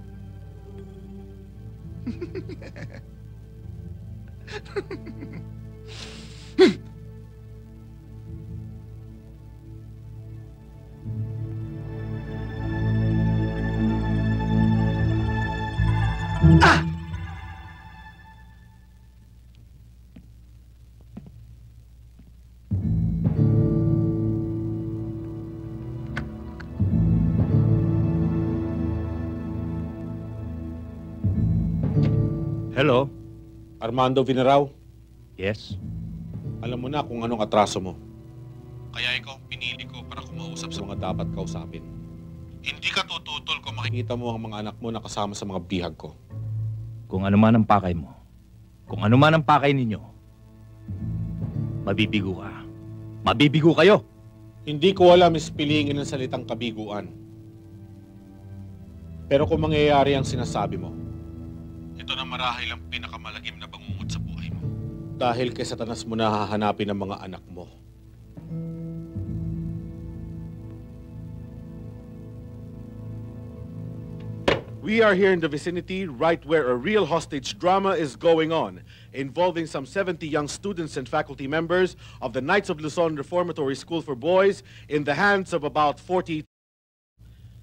Hello? Armando Vinarao? Yes? Alam mo na kung anong atraso mo. Kaya ikaw pinili ko para kumausap sa mga dapat kausapin. Hindi ka tututol kung makikita mo ang mga anak mo na kasama sa mga bihag ko. Kung ano man ang pakay mo, kung ano man ang pakay ninyo, mabibigo ka. Mabibigo kayo! Hindi ko alam ispilingin ng salitang kabiguan. Pero kung mangyayari ang sinasabi mo, ito na marahil ang pinakamalagim na bangungot sa buhay mo. Dahil kay Satanas mo na hahanapin ang mga anak mo. We are here in the vicinity, right where a real hostage drama is going on, involving some 70 young students and faculty members of the Knights of Luzon Reformatory School for Boys in the hands of about 40.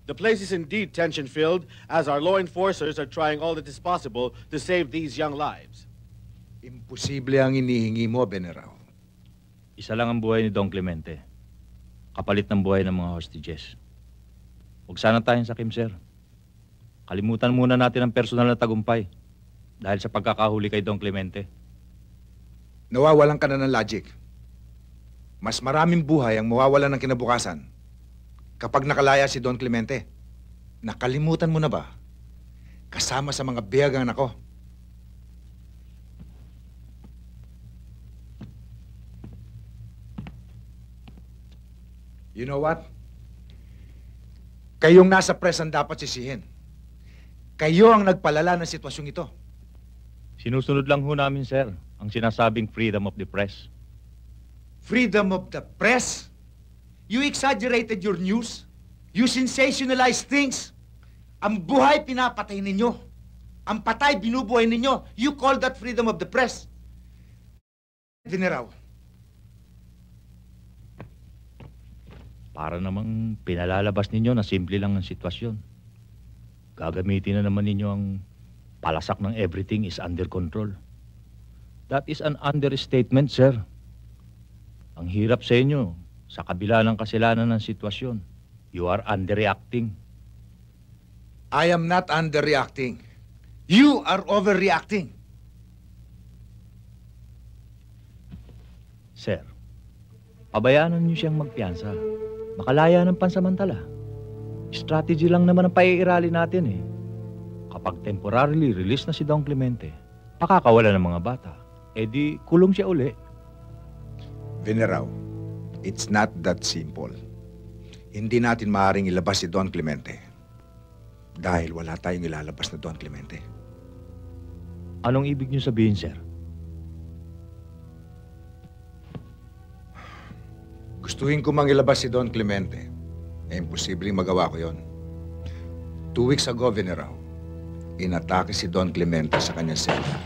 The place is indeed tension-filled as our law enforcers are trying all that is possible to save these young lives. Imposible ang inihingi mo, Veneraw. Isa lang ang buhay ni Don Clemente. Kapalit ng buhay ng mga hostages. Huwag sana tayong sakim, sir. Kalimutan muna natin ang personal na tagumpay dahil sa pagkakahuli kay Don Clemente. Nawawalan ka na ng logic. Mas maraming buhay ang mawawalan ng kinabukasan kapag nakalaya si Don Clemente. Nakalimutan mo na ba? Kasama sa mga biyagang anak ko. You know what? Kayong nasa press ang dapat sisihin. Kayo ang nagpalala ng sitwasyong ito. Sinusunod lang ho namin, sir, ang sinasabing freedom of the press. Freedom of the press? You exaggerated your news. You sensationalized things. Ang buhay pinapatay ninyo. Ang patay binubuhay ninyo. You call that freedom of the press. Veneraw. Para namang pinalalabas ninyo na simple lang ang sitwasyon. Gagamitin na naman ninyo ang palasak ng everything is under control. That is an understatement, sir. Ang hirap sa inyo, sa kabila ng kasalanan ng sitwasyon, you are underreacting. I am not underreacting. You are overreacting. Sir, pabayaanan niyo siyang magpiyansa. Makalaya ng pansamantala. Strategy lang naman ang paiirali natin eh. Kapag temporarily release na si Don Clemente, pakakawala ng mga bata, di kulong siya uli. Veneraw, it's not that simple. Hindi natin maaaring ilabas si Don Clemente dahil wala tayong ilalabas na Don Clemente. Anong ibig niyo sabihin, sir? Gustuhin ko mang ilabas si Don Clemente imposibleng magawa ko yon. 2 weeks ago, Veneraw, inatake si Don Clemente sa kanyang selda.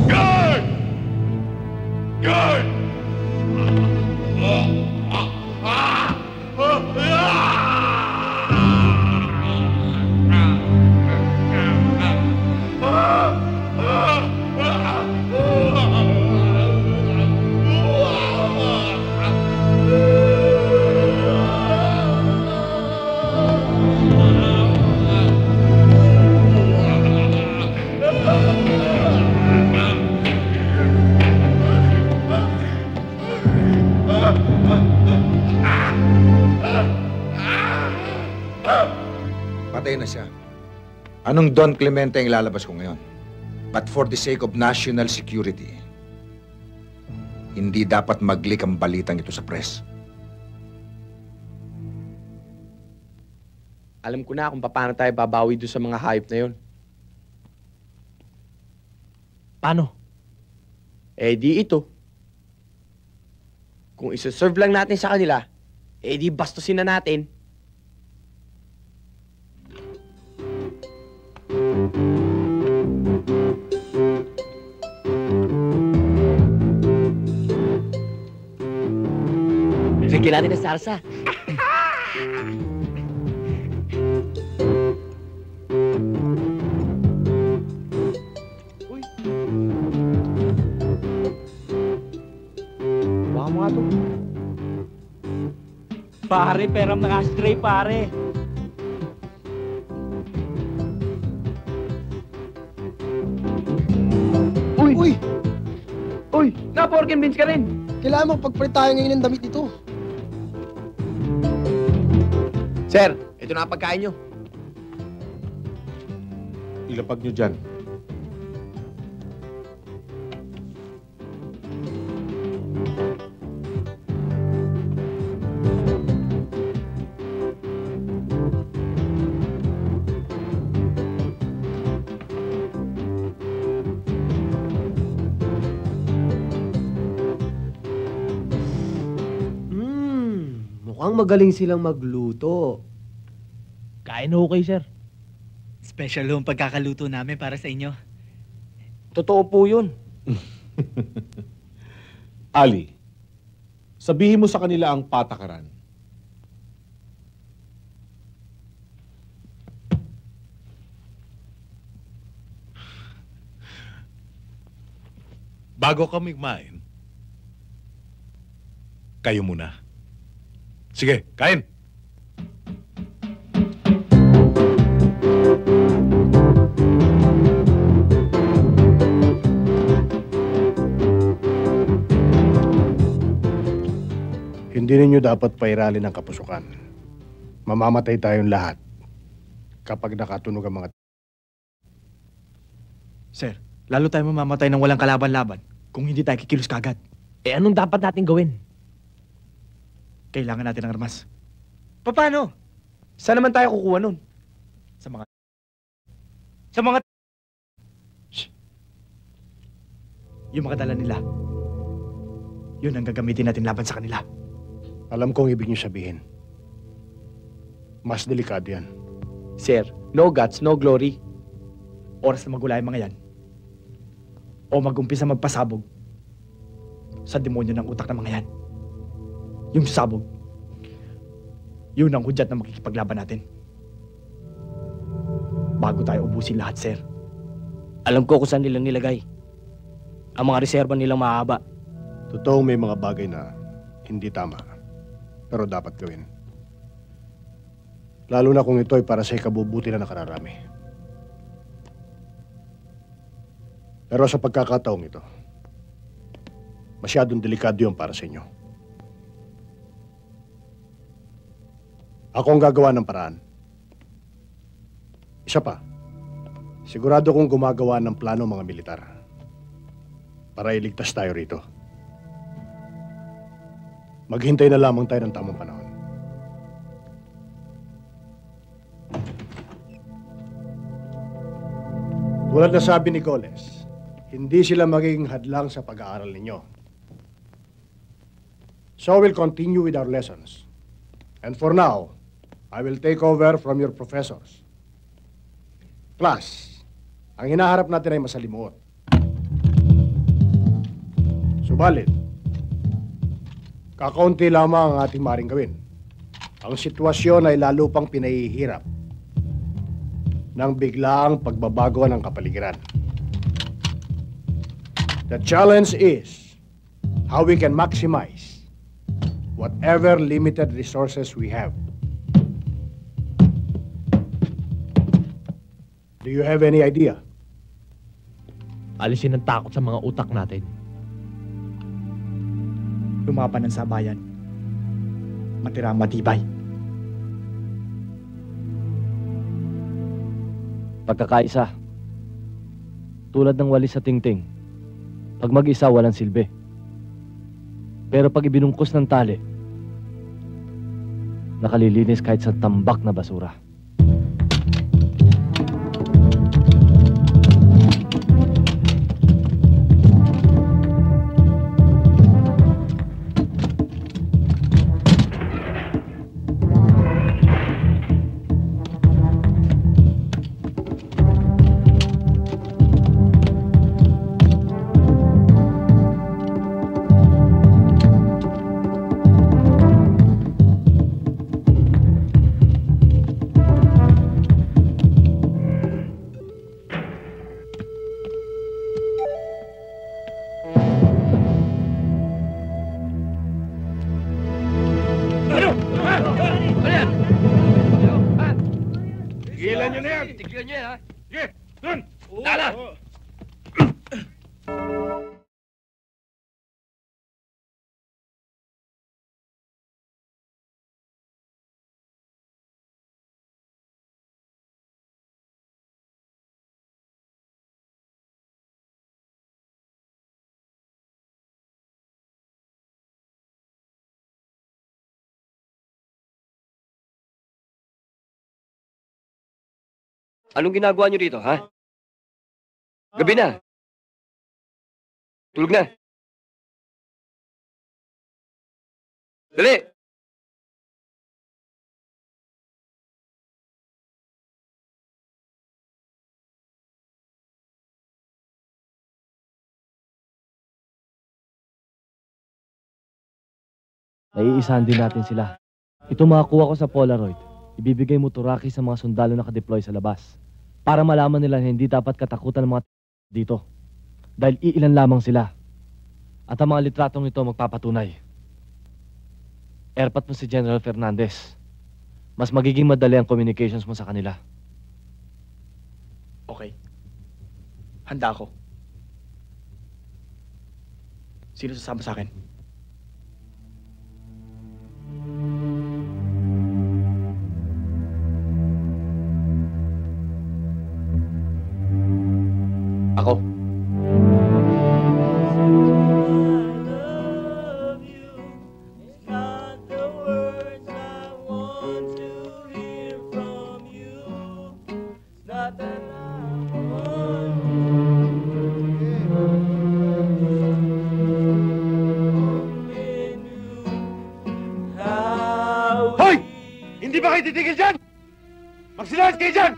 Guard! Guard! Patay na siya. Anong Don Clemente ang ilalabas ko ngayon? But for the sake of national security, hindi dapat mag-leak ang balitang ito sa press. Alam ko na kung paano tayo babawi doon sa mga hayop na yun. Paano? Eh di ito. Kung isa-serve lang natin sa kanila, eh di bastusin na natin. Bigyan natin ng sarsa. Uy. Baka mo nga to. Pare, peram ng ashtray, pare. Uy! Uy! Uy! Na-pork and beans ka rin! Kailangan magpagpalit tayo ngayon ng damit ito. Sir, ito na ang pagkain nyo. Ilapag nyo dyan. Mukhang magaling silang magluto. Kain okay, sir. Special yung pagkakaluto namin para sa inyo. Totoo po yun. Ali, sabihin mo sa kanila ang patakaran. Bago kami kumain, kayo muna. Sige, kain! Hindi ninyo dapat pairalin ang kapusukan. Mamamatay tayong lahat kapag nakatunog ang mga... Sir, lalo tayo mamamatay ng walang kalaban-laban kung hindi tayo kikilos kagad. Eh anong dapat natin gawin? Kailangan natin ng armas. Paano? Saan naman tayo kukuha nun? Sa mga... Shh. Yung mga dala nila. Yun ang gagamitin natin laban sa kanila. Alam kong ibig niyo sabihin. Mas delikado yan. Sir, no guts, no glory. Oras na magulay mga yan. O mag-umpisa magpasabog sa demonyo ng utak ng mga yan. Yung sabog, yun ang hudyat na makikipaglaban natin. Bago tayo ubusin lahat, sir. Alam ko kung saan nilang nilagay. Ang mga reserba nilang mahaba. Totoong may mga bagay na hindi tama, pero dapat gawin. Lalo na kung ito ay para sa ikabubuti na nakararami. Pero sa pagkakataong ito, masyadong delikado yun para sa inyo. Ako ang gagawa ng paraan. Isa pa, sigurado kong gumagawa ng plano mga militar para iligtas tayo rito. Maghintay na lamang tayo ng tamang panahon. Tulad na sabi ni Goles, hindi sila magiging hadlang sa pag-aaral ninyo. So we'll continue with our lessons. And for now, I will take over from your professors. Class, ang hinaharap natin ay masalimuot. Subalit, kakaunti lamang ang ating maring gawin. Ang sitwasyon ay lalo pang pinahihirap ng biglaang pagbabago ng kapaligiran. The challenge is how we can maximize whatever limited resources we have. Do you have any idea? Alisin ang takot sa mga utak natin. Lumaban ng sabayan. Matira matibay. Pagkakaisa. Tulad ng walis sa tingting. Pag mag-isa, walang silbi. Pero pag ibinungkos ng tali, nakalilinis kahit sa tambak na basura. Tigilan nyo na yan! Tigilan nyo yan, ha? Sige! Doon! Dala! Anong ginagawa niyo rito, ha? Gabi na. Tulog na. Dali! Naiisahan din natin sila. Ito makakuha ko sa Polaroid. Ibibigay mo to, Rocky, sa mga sundalo na nakadeploy sa labas. Para malaman nila na hindi dapat katakutan ng mga dito. Dahil iilan lamang sila. At ang mga litratong ito magpapatunay. Airpat mo si General Fernandez. Mas magiging madali ang communications mo sa kanila. Okay. Handa ako. Sino sasama sa akin? Ako. Hoy! Hindi ba kayo titigil dyan? Magsilahat kayo dyan!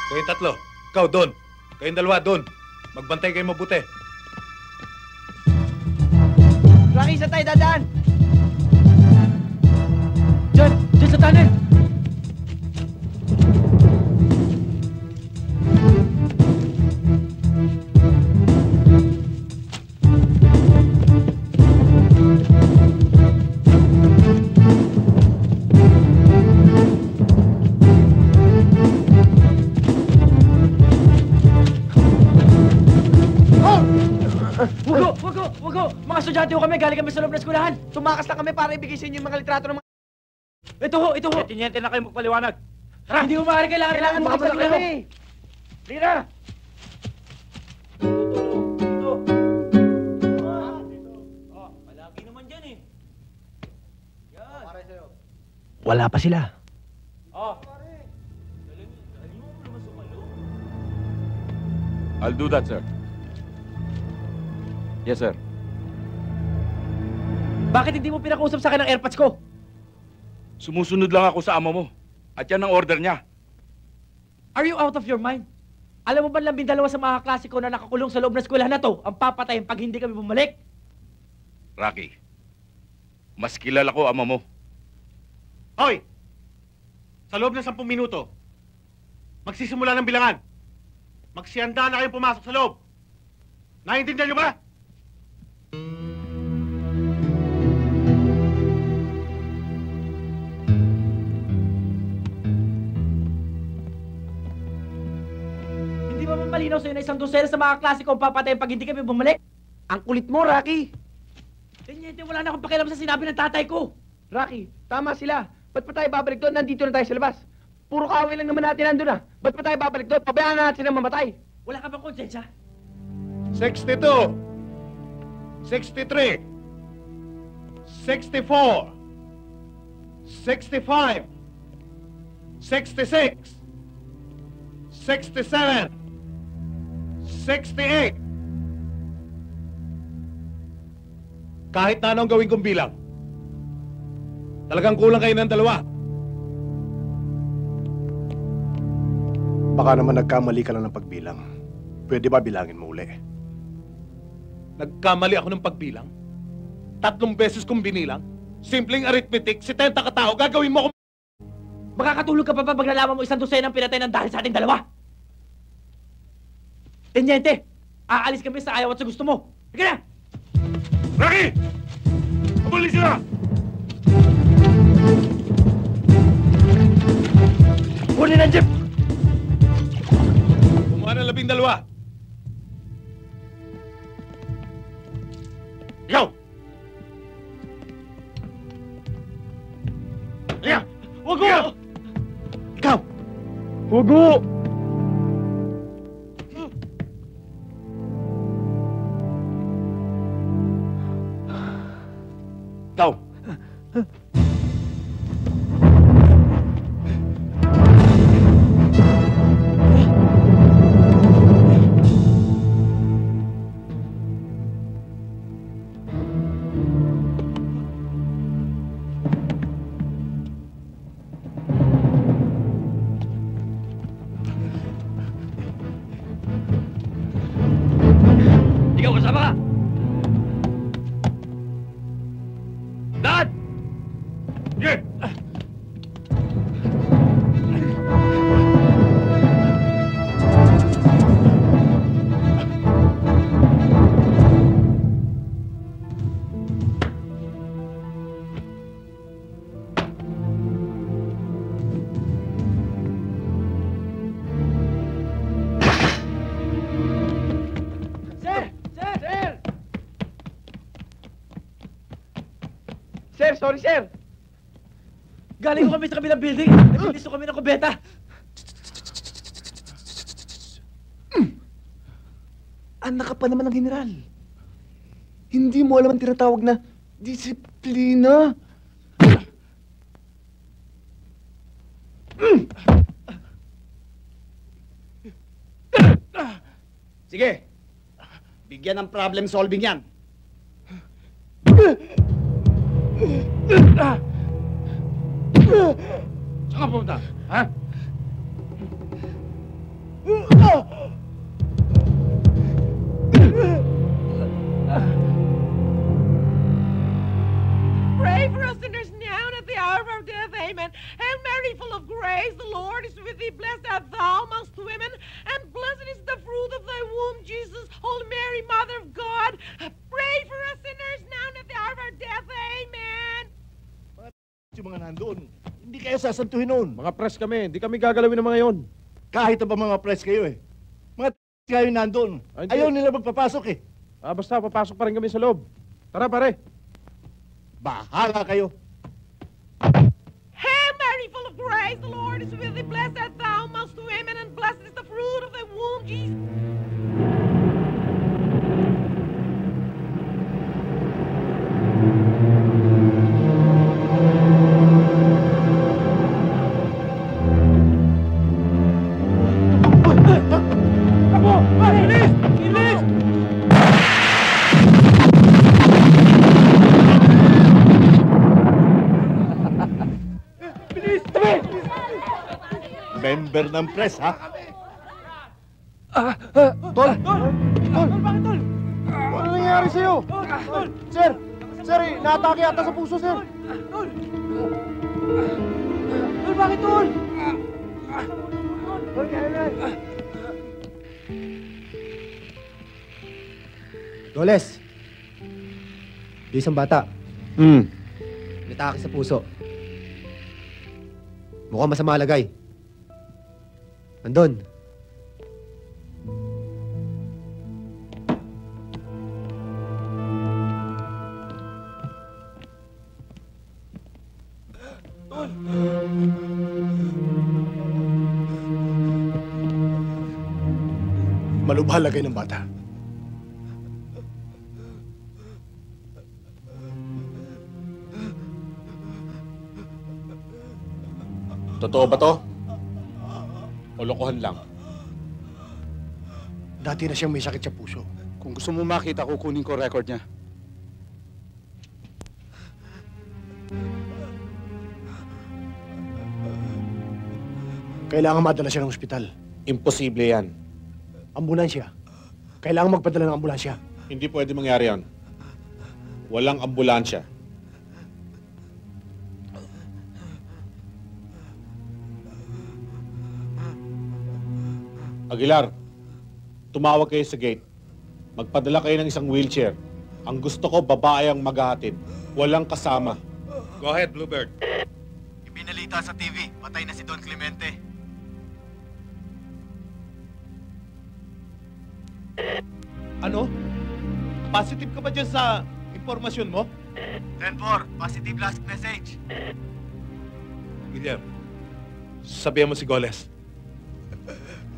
Kayong tatlo, ikaw doon. Kayong dalawa doon. Magbantay kayo mabuti. Rocky, saan tayo dadaan? Diyan! Diyan sa tunnel! Wag ko! Mga estudyante ko kami, galing kami sa loob ng eskwelahan. Tumakas lang kami para ibigay sa inyo yung mga litrato ng mga Ito ho, ito ho. Tiniente na kayo magpaliwanag. Tara. Hindi mo maaari kailangan makasakit kami. Lina! Malaki naman dyan eh. Wala pa sila. I'll do that, sir. Yes, sir. Bakit hindi mo pinakausap sa akin ang airpods ko? Sumusunod lang ako sa ama mo. At yan ang order niya. Are you out of your mind? Alam mo ba 12 sa mga klase ko na nakakulong sa loob ng eskwelahan na to ang papatayin pag hindi kami bumalik? Rocky, mas kilala ko ama mo. Hoy! Sa loob ng 10 minuto, magsisimula ng bilangan. Magsihanda na kayong pumasok sa loob. Naiintindihan niyo ba? Hindi ba malinaw sa'yo na 12 sa mga klase ko ang papatayin pag hindi kami bumalik? Ang kulit mo, Rocky! Tanyente, wala na akong pakialam sa sinabi ng tatay ko! Rocky, tama sila. Ba't pa tayo babalik doon? Nandito na tayo sa labas. Puro kaaway lang naman natin nandun ah. Ba't pa tayo babalik doon? Pabayaan na natin silang mamatay. Wala ka bang konsensya? 62, 63, 64, 65, 66, 67, 68. Kahit na anong gawin kong bilang, talagang kulang kayo ng 2. Baka naman nagkamali ka lang ng pagbilang. Pwede ba bilangin mo uli? Nagkamali ako ng pagbilang? 3 beses kong binilang? Simpleng arithmetic, 70 katao, gagawin mo ako... Makakatulog ka pa ba pag nalaman mo 12 ang pinatay ng dahil sa ating 2? Tanyente, aalis kami sa ayaw at sa gusto mo. Higa na! Rocky! Abuli sila! Kunin ang jeep! Kumuha ng 12. Ikaw! Liya! Wago! Ikaw! Wago! Ikaw! Ikaw, kasama ka! Dad! Yeah! Sir, sorry sir. Galing ko kami sa kabilang building. Nabilis ko kami ng kubeta. Anak ka pa naman ng general. Hindi mo alam ang tinatawag na disiplina. Sige. Bigyan ng problem solving yan. Saan ka pumunta? Ha? Pray for us sinners now and at the hour of our death. Amen. Hail Mary, full of grace, the Lord is with thee. Blessed art thou amongst women, and blessed is the fruit of thy womb, Jesus. Holy Mary, Mother of God, pray for us sinners now and at the hour of our death. Amen. Yung mga nandun, hindi kayo sasantuhin noon. Mga press kami, hindi kami gagalawin ng mga yon. Kahit na ba mga press kayo eh. Mga kayo nandun. Ayaw nila magpapasok eh. Basta, papasok pa rin kami sa loob. Tara, pare. Bahala kayo. grace, the Lord is with thee. Blessed art thou amongst women, and blessed is the fruit of thy womb, Jesus. Member ng press, ha? Tol! Bakit, Tol? Ano nangyayari sa'yo? Sir! Sir, naatake yata sa puso, sir! Tol! Tol, bakit, Tol? Tol, kailan? Doles! Di isang bata. Natake sa puso. Mukhang masama lagay. Andun. Malubha lagay ng bata. Totoo ba to? O lokohan lang? Dati na siyang may sakit sa puso. Kung gusto mo makita, kukunin ko record niya. Kailangan madala siya ng ospital. Imposible yan. Ambulansya. Kailangan magpadala ng ambulansya. Hindi pwede mangyari yan. Walang ambulansya. Aguilar, tumawag kayo sa gate. Magpadala kayo ng isang wheelchair. Ang gusto ko, babae ang maghahatid. Walang kasama. Go ahead, Bluebird. Ibinalita sa TV, patay na si Don Clemente. Ano? Positive ka ba dyan sa impormasyon mo? 10-4, positive last message. Guillermo, sabihan mo si Goles.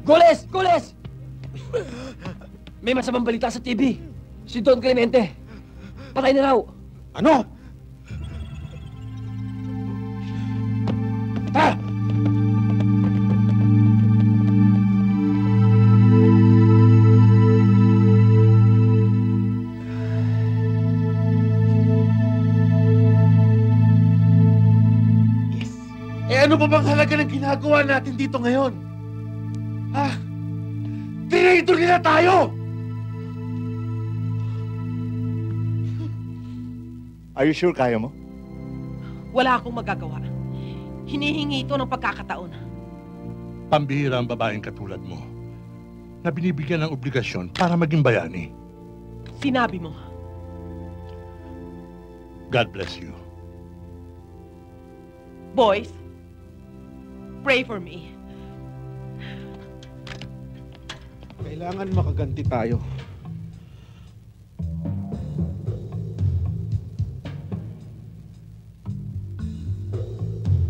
Goles! Goles! May masamang balita sa TV. Si Don Clemente. Patay na raw. Ano? Ha! Ano pa bang halaga ng ginagawa natin dito ngayon? Ha? Traitor nila tayo! Are you sure kaya mo? Wala akong magagawa. Hinihingi ito ng pagkakataon. Pambihira ang babaeng katulad mo na binibigyan ng obligasyon para maging bayani. Sinabi mo. God bless you. Boys, pray for me. Kailangan makaganti tayo.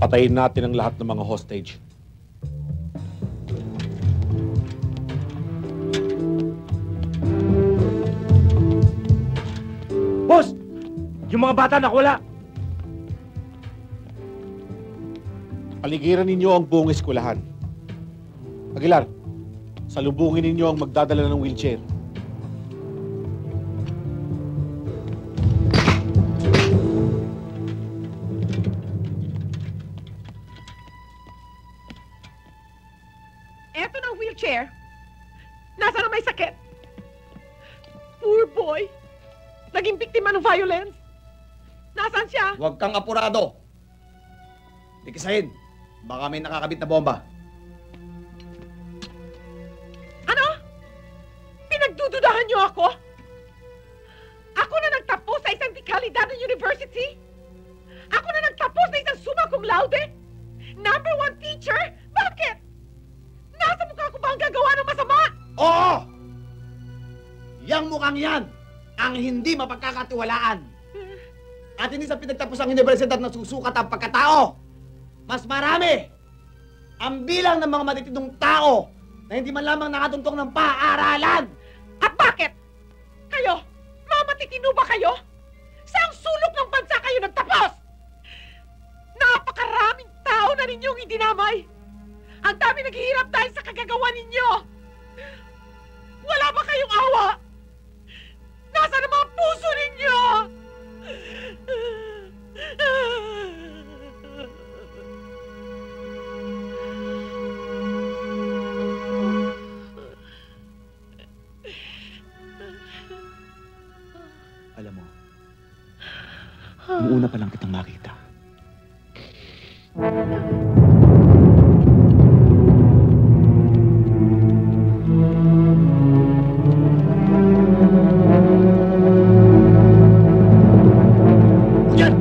Patayin natin ang lahat ng mga hostage. Boss! Yung mga bata nakuwala! Paligiran ninyo ang buong eskwelahan. Aguilar, salubungin ninyo ang magdadala ng wheelchair. Eto ng wheelchair. Nasaan ang may sakit? Poor boy. Naging biktima ng violence. Nasaan siya? Huwag kang apurado. Tikisahin. Baka may nakakabit na bomba. Ano? Pinagdududahan niyo ako? Ako na nagtapos sa isang dekalidad ng university? Ako na nagtapos sa isang summa cum laude? Number 1 teacher? Bakit? Nasa mukha ko ba ang gagawa ng masama? Oo! Yang mukhang yan ang hindi mapagkakatiwalaan. At hindi sa pinagtapos ang universidad na susukat ang pagkatao. mas marami ang bilang ng mga matitindong tao na hindi man lamang nakatuntong ng paaralan. At bakit? Kayo? Mga matitino ba kayo? Saang sulok ng bansa kayo nagtapos? Napakaraming tao na ninyong idinamay. Ang dami naghihirap dahil sa kagagawa ninyo. Wala ba kayong awa? Nasaan ang mga puso ninyo? Alam mo, nung una pa lang kitang makita, Diyan!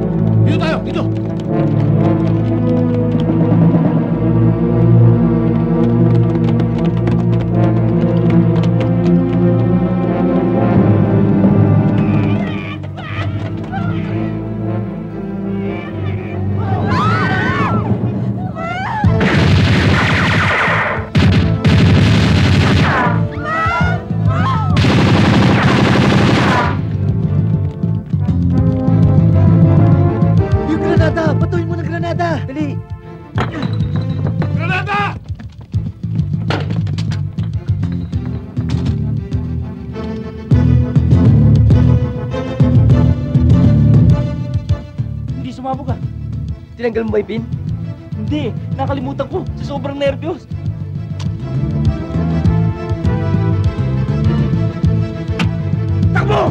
Dito tayo! Dito! yung granada! Patuloy mo ng granada! Dali! Granada! Hindi sumabog ah. Tinanggal mo ba yung pin? Hindi, nakalimutan ko sa sobrang nervyos. Takbo!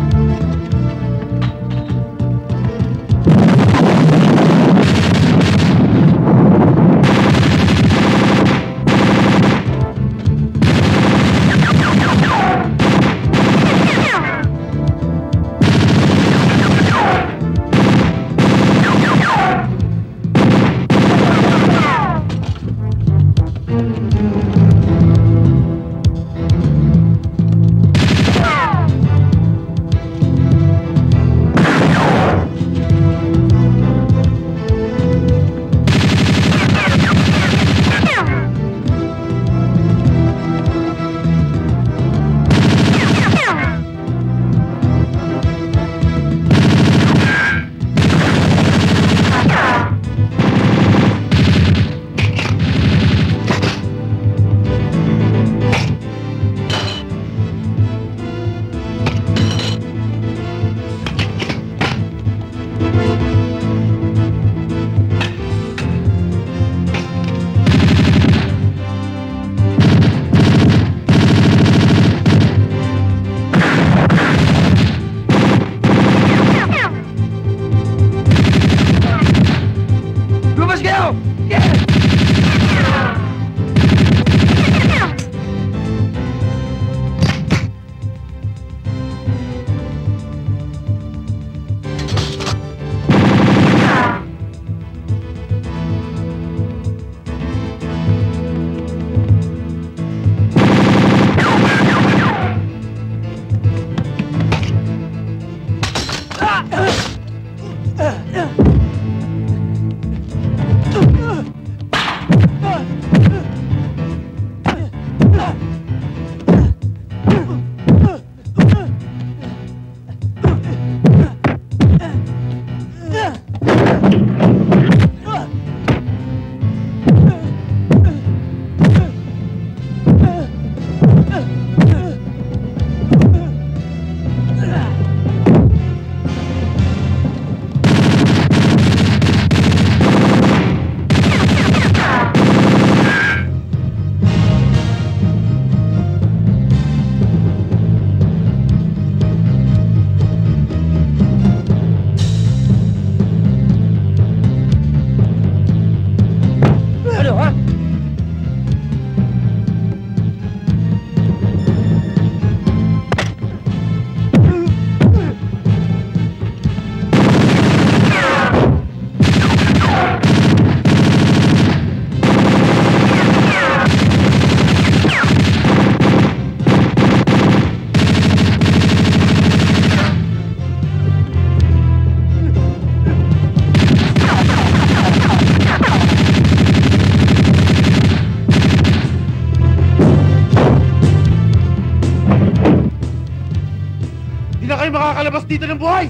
kayo makakalabas dito ng buhay!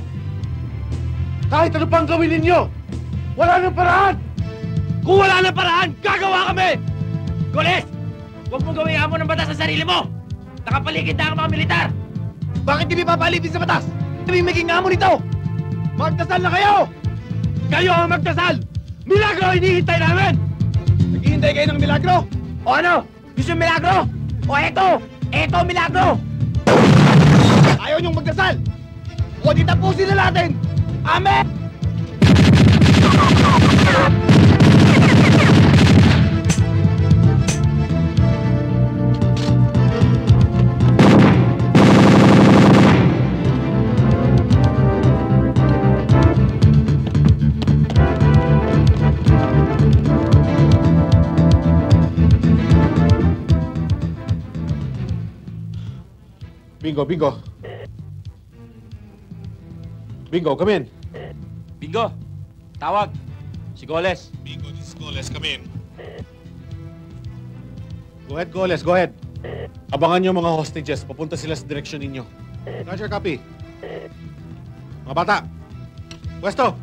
Kahit ano pang gawin ninyo, wala nang paraan! Kung wala nang paraan, gagawa kami! Goles! Huwag mong gawin amo ng batas sa sarili mo! Nakapaligid na ang mga militar! Bakit hindi papalipin sa batas? Kami maging amo nito! Magdasal na kayo! Kayo ang magdasal! Milagro ang hinihintay namin! Naghihintay kayo ng milagro? O ano? Gusto yung milagro? O eto! Eto ang milagro! Ayaw niyong magdasal! O di tapusin na natin! Amen! Bingo, Bingo. Bingo, come in. Bingo! Tawag! Si Goles. Bingo, this is Goles. Come in. Go ahead, Goles. Go ahead. Abangan nyo mga hostages. Papunta sila sa direksyon ninyo. Roger, copy. Mga bata. Pwesto!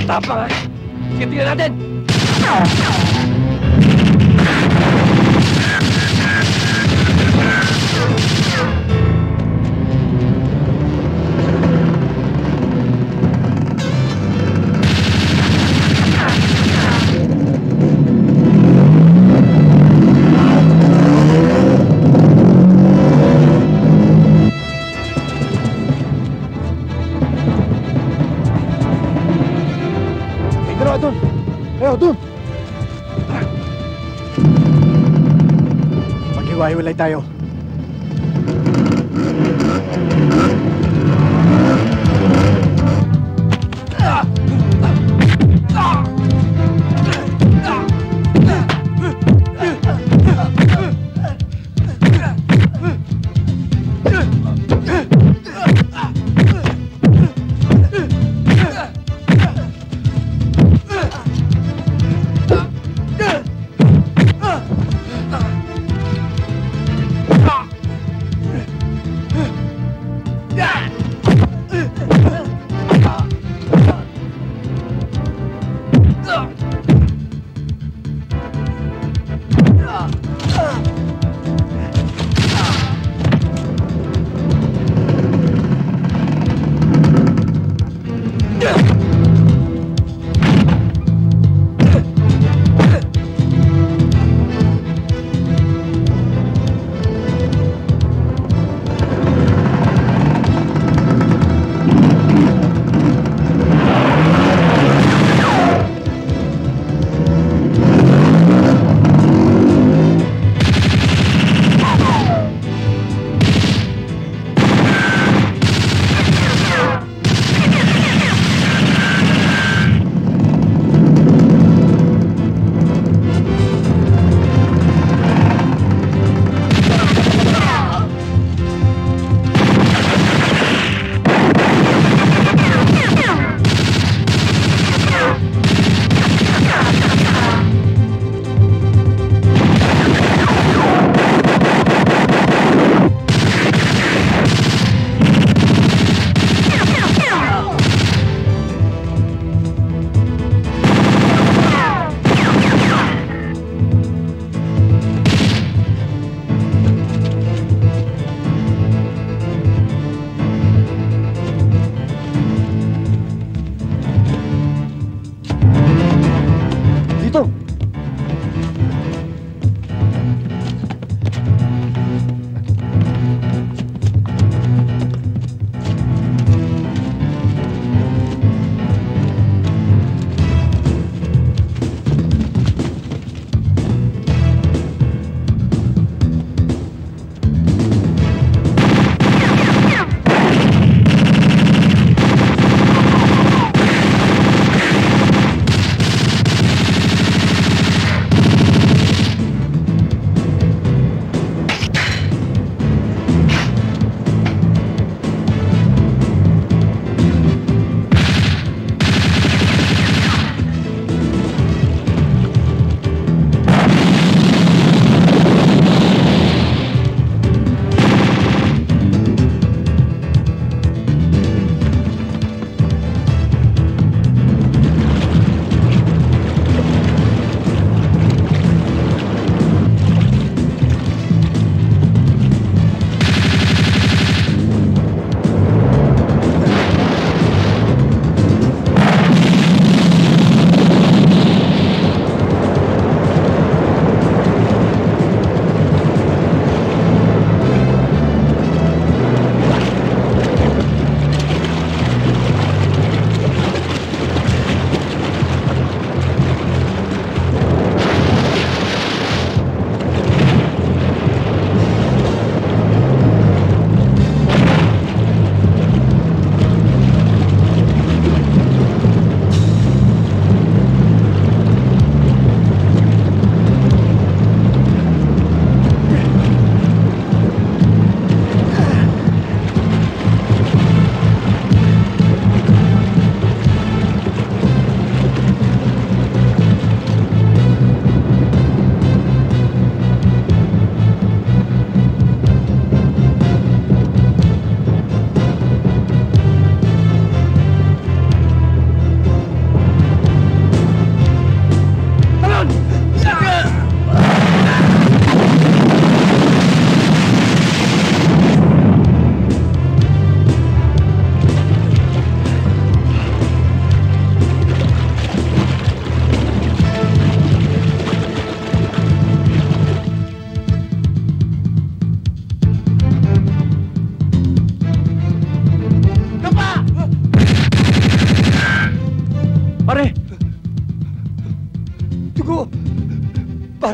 Tapang! Sige, tingnan natin! Doon! Maghiwa-hiwalay tayo.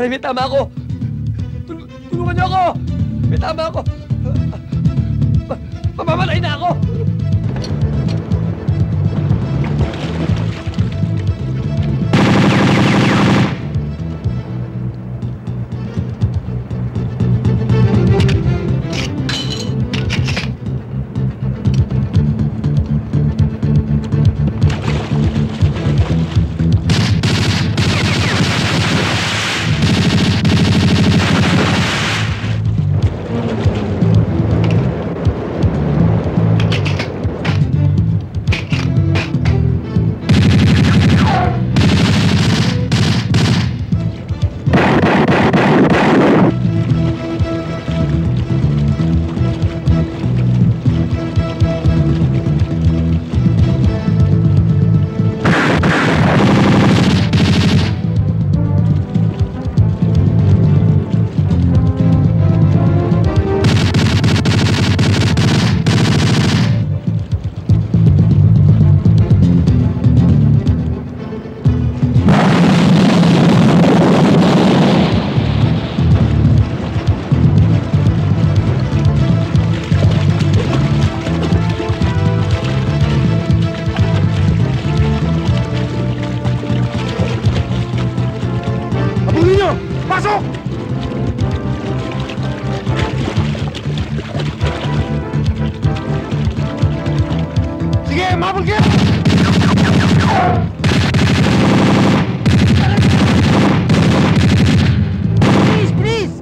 Pare, may tama ako! Tulungan niyo ako! May tama ako! Mamamatay na ako! Pasok! Sige, mabul kayo! Please, please!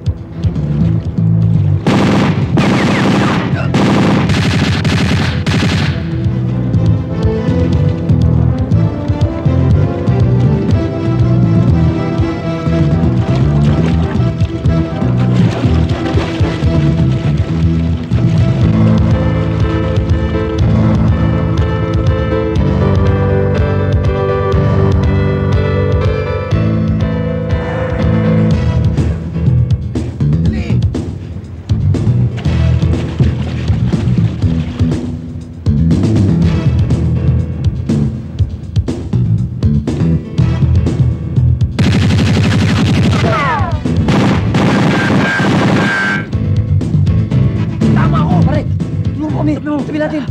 Tabi natin!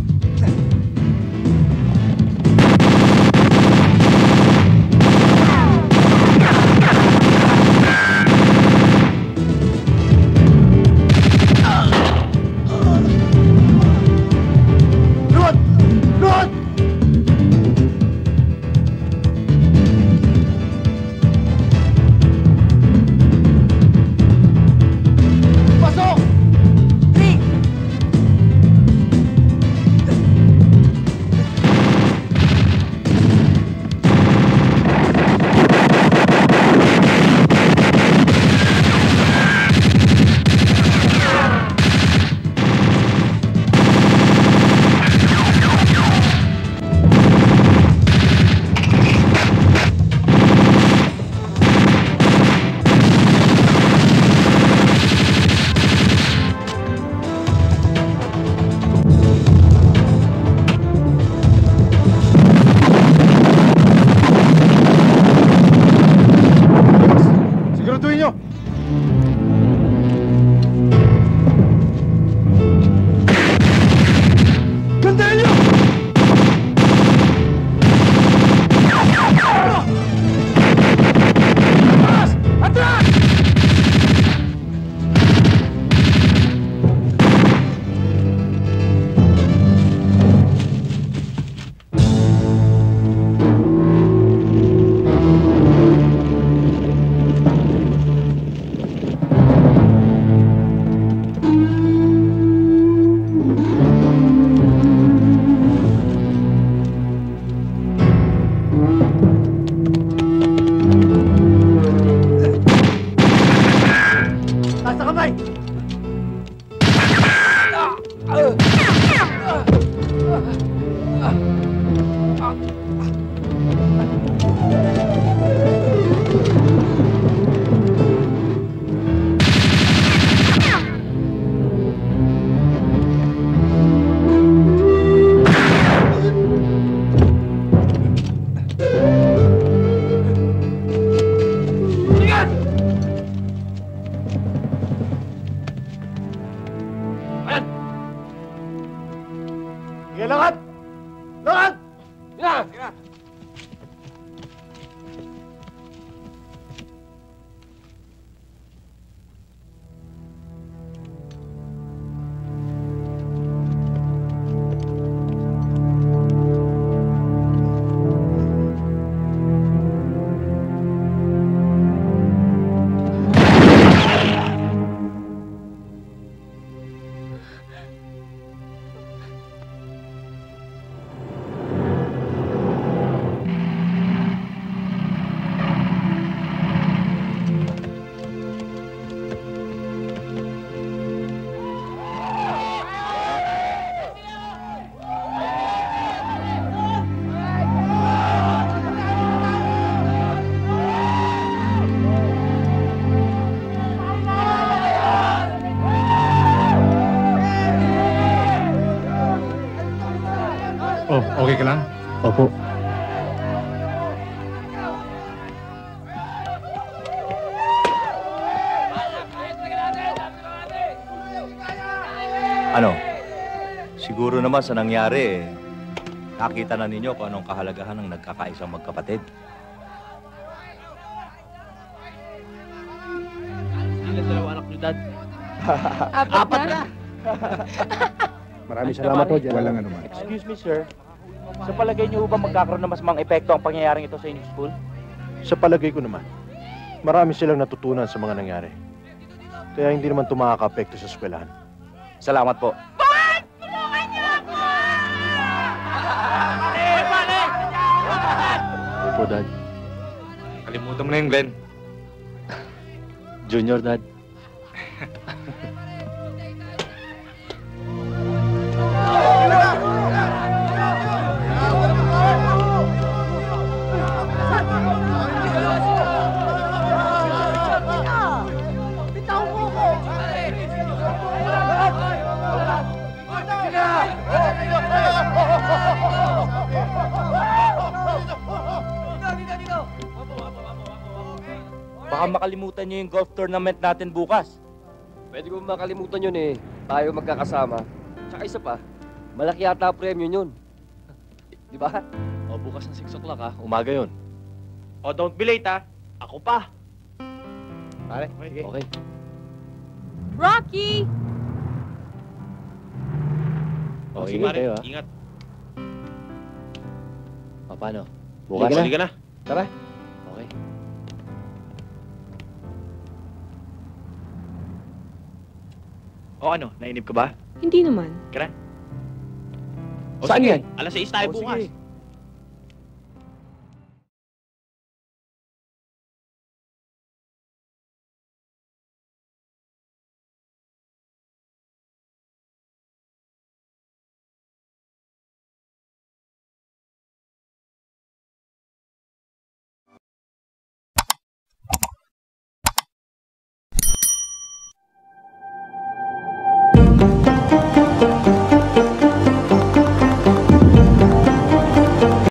Luhod! Luhod! Pasok! Siguraduhin nyo! Gandahan nyo! Atras! Atras! Taas na kamay! lakad! Lakad! Yeah. Oh, okay ka lang? Opo. Ano? Siguro naman sa nangyari, nakita na ninyo kung anong kahalagahan ng nagkakaisang magkapatid. Ilan dalawa anak niyo, Dad? Apat na. Maraming salamat po dyan. Walang anuman. Excuse me, sir. Sa palagay niyo ba magkakaroon ng mas mang epekto ang pangyayaring ito sa inyong school? Sa palagay ko naman, marami silang natutunan sa mga nangyari. Kaya hindi naman ito makaka-apekto sa eskwelahan. Salamat po. Opo, Dad. Kalimutan mo na yun, Glenn. Junior, Dad. Bitaw mo ko! Baka makalimutan niyo yung golf tournament natin bukas. Pwede ko makalimutan yun eh. Tayo magkakasama. Tsaka isa pa, malaki yata premyo yun. Di ba? O, bukas ng 6 o'clock ha. Umaga yun. Oh, don't be late, ha? Ako pa. Pare, sige. Okay. Rocky! O, Sige, ingat pare. kayo ha. Ingat. O, paano? Bukas. Sige na. Tara. Okay. O ano, nainip ka ba? Hindi naman. Kara. O Saan sige, yan? alas 6 tayo O, bukas. sige.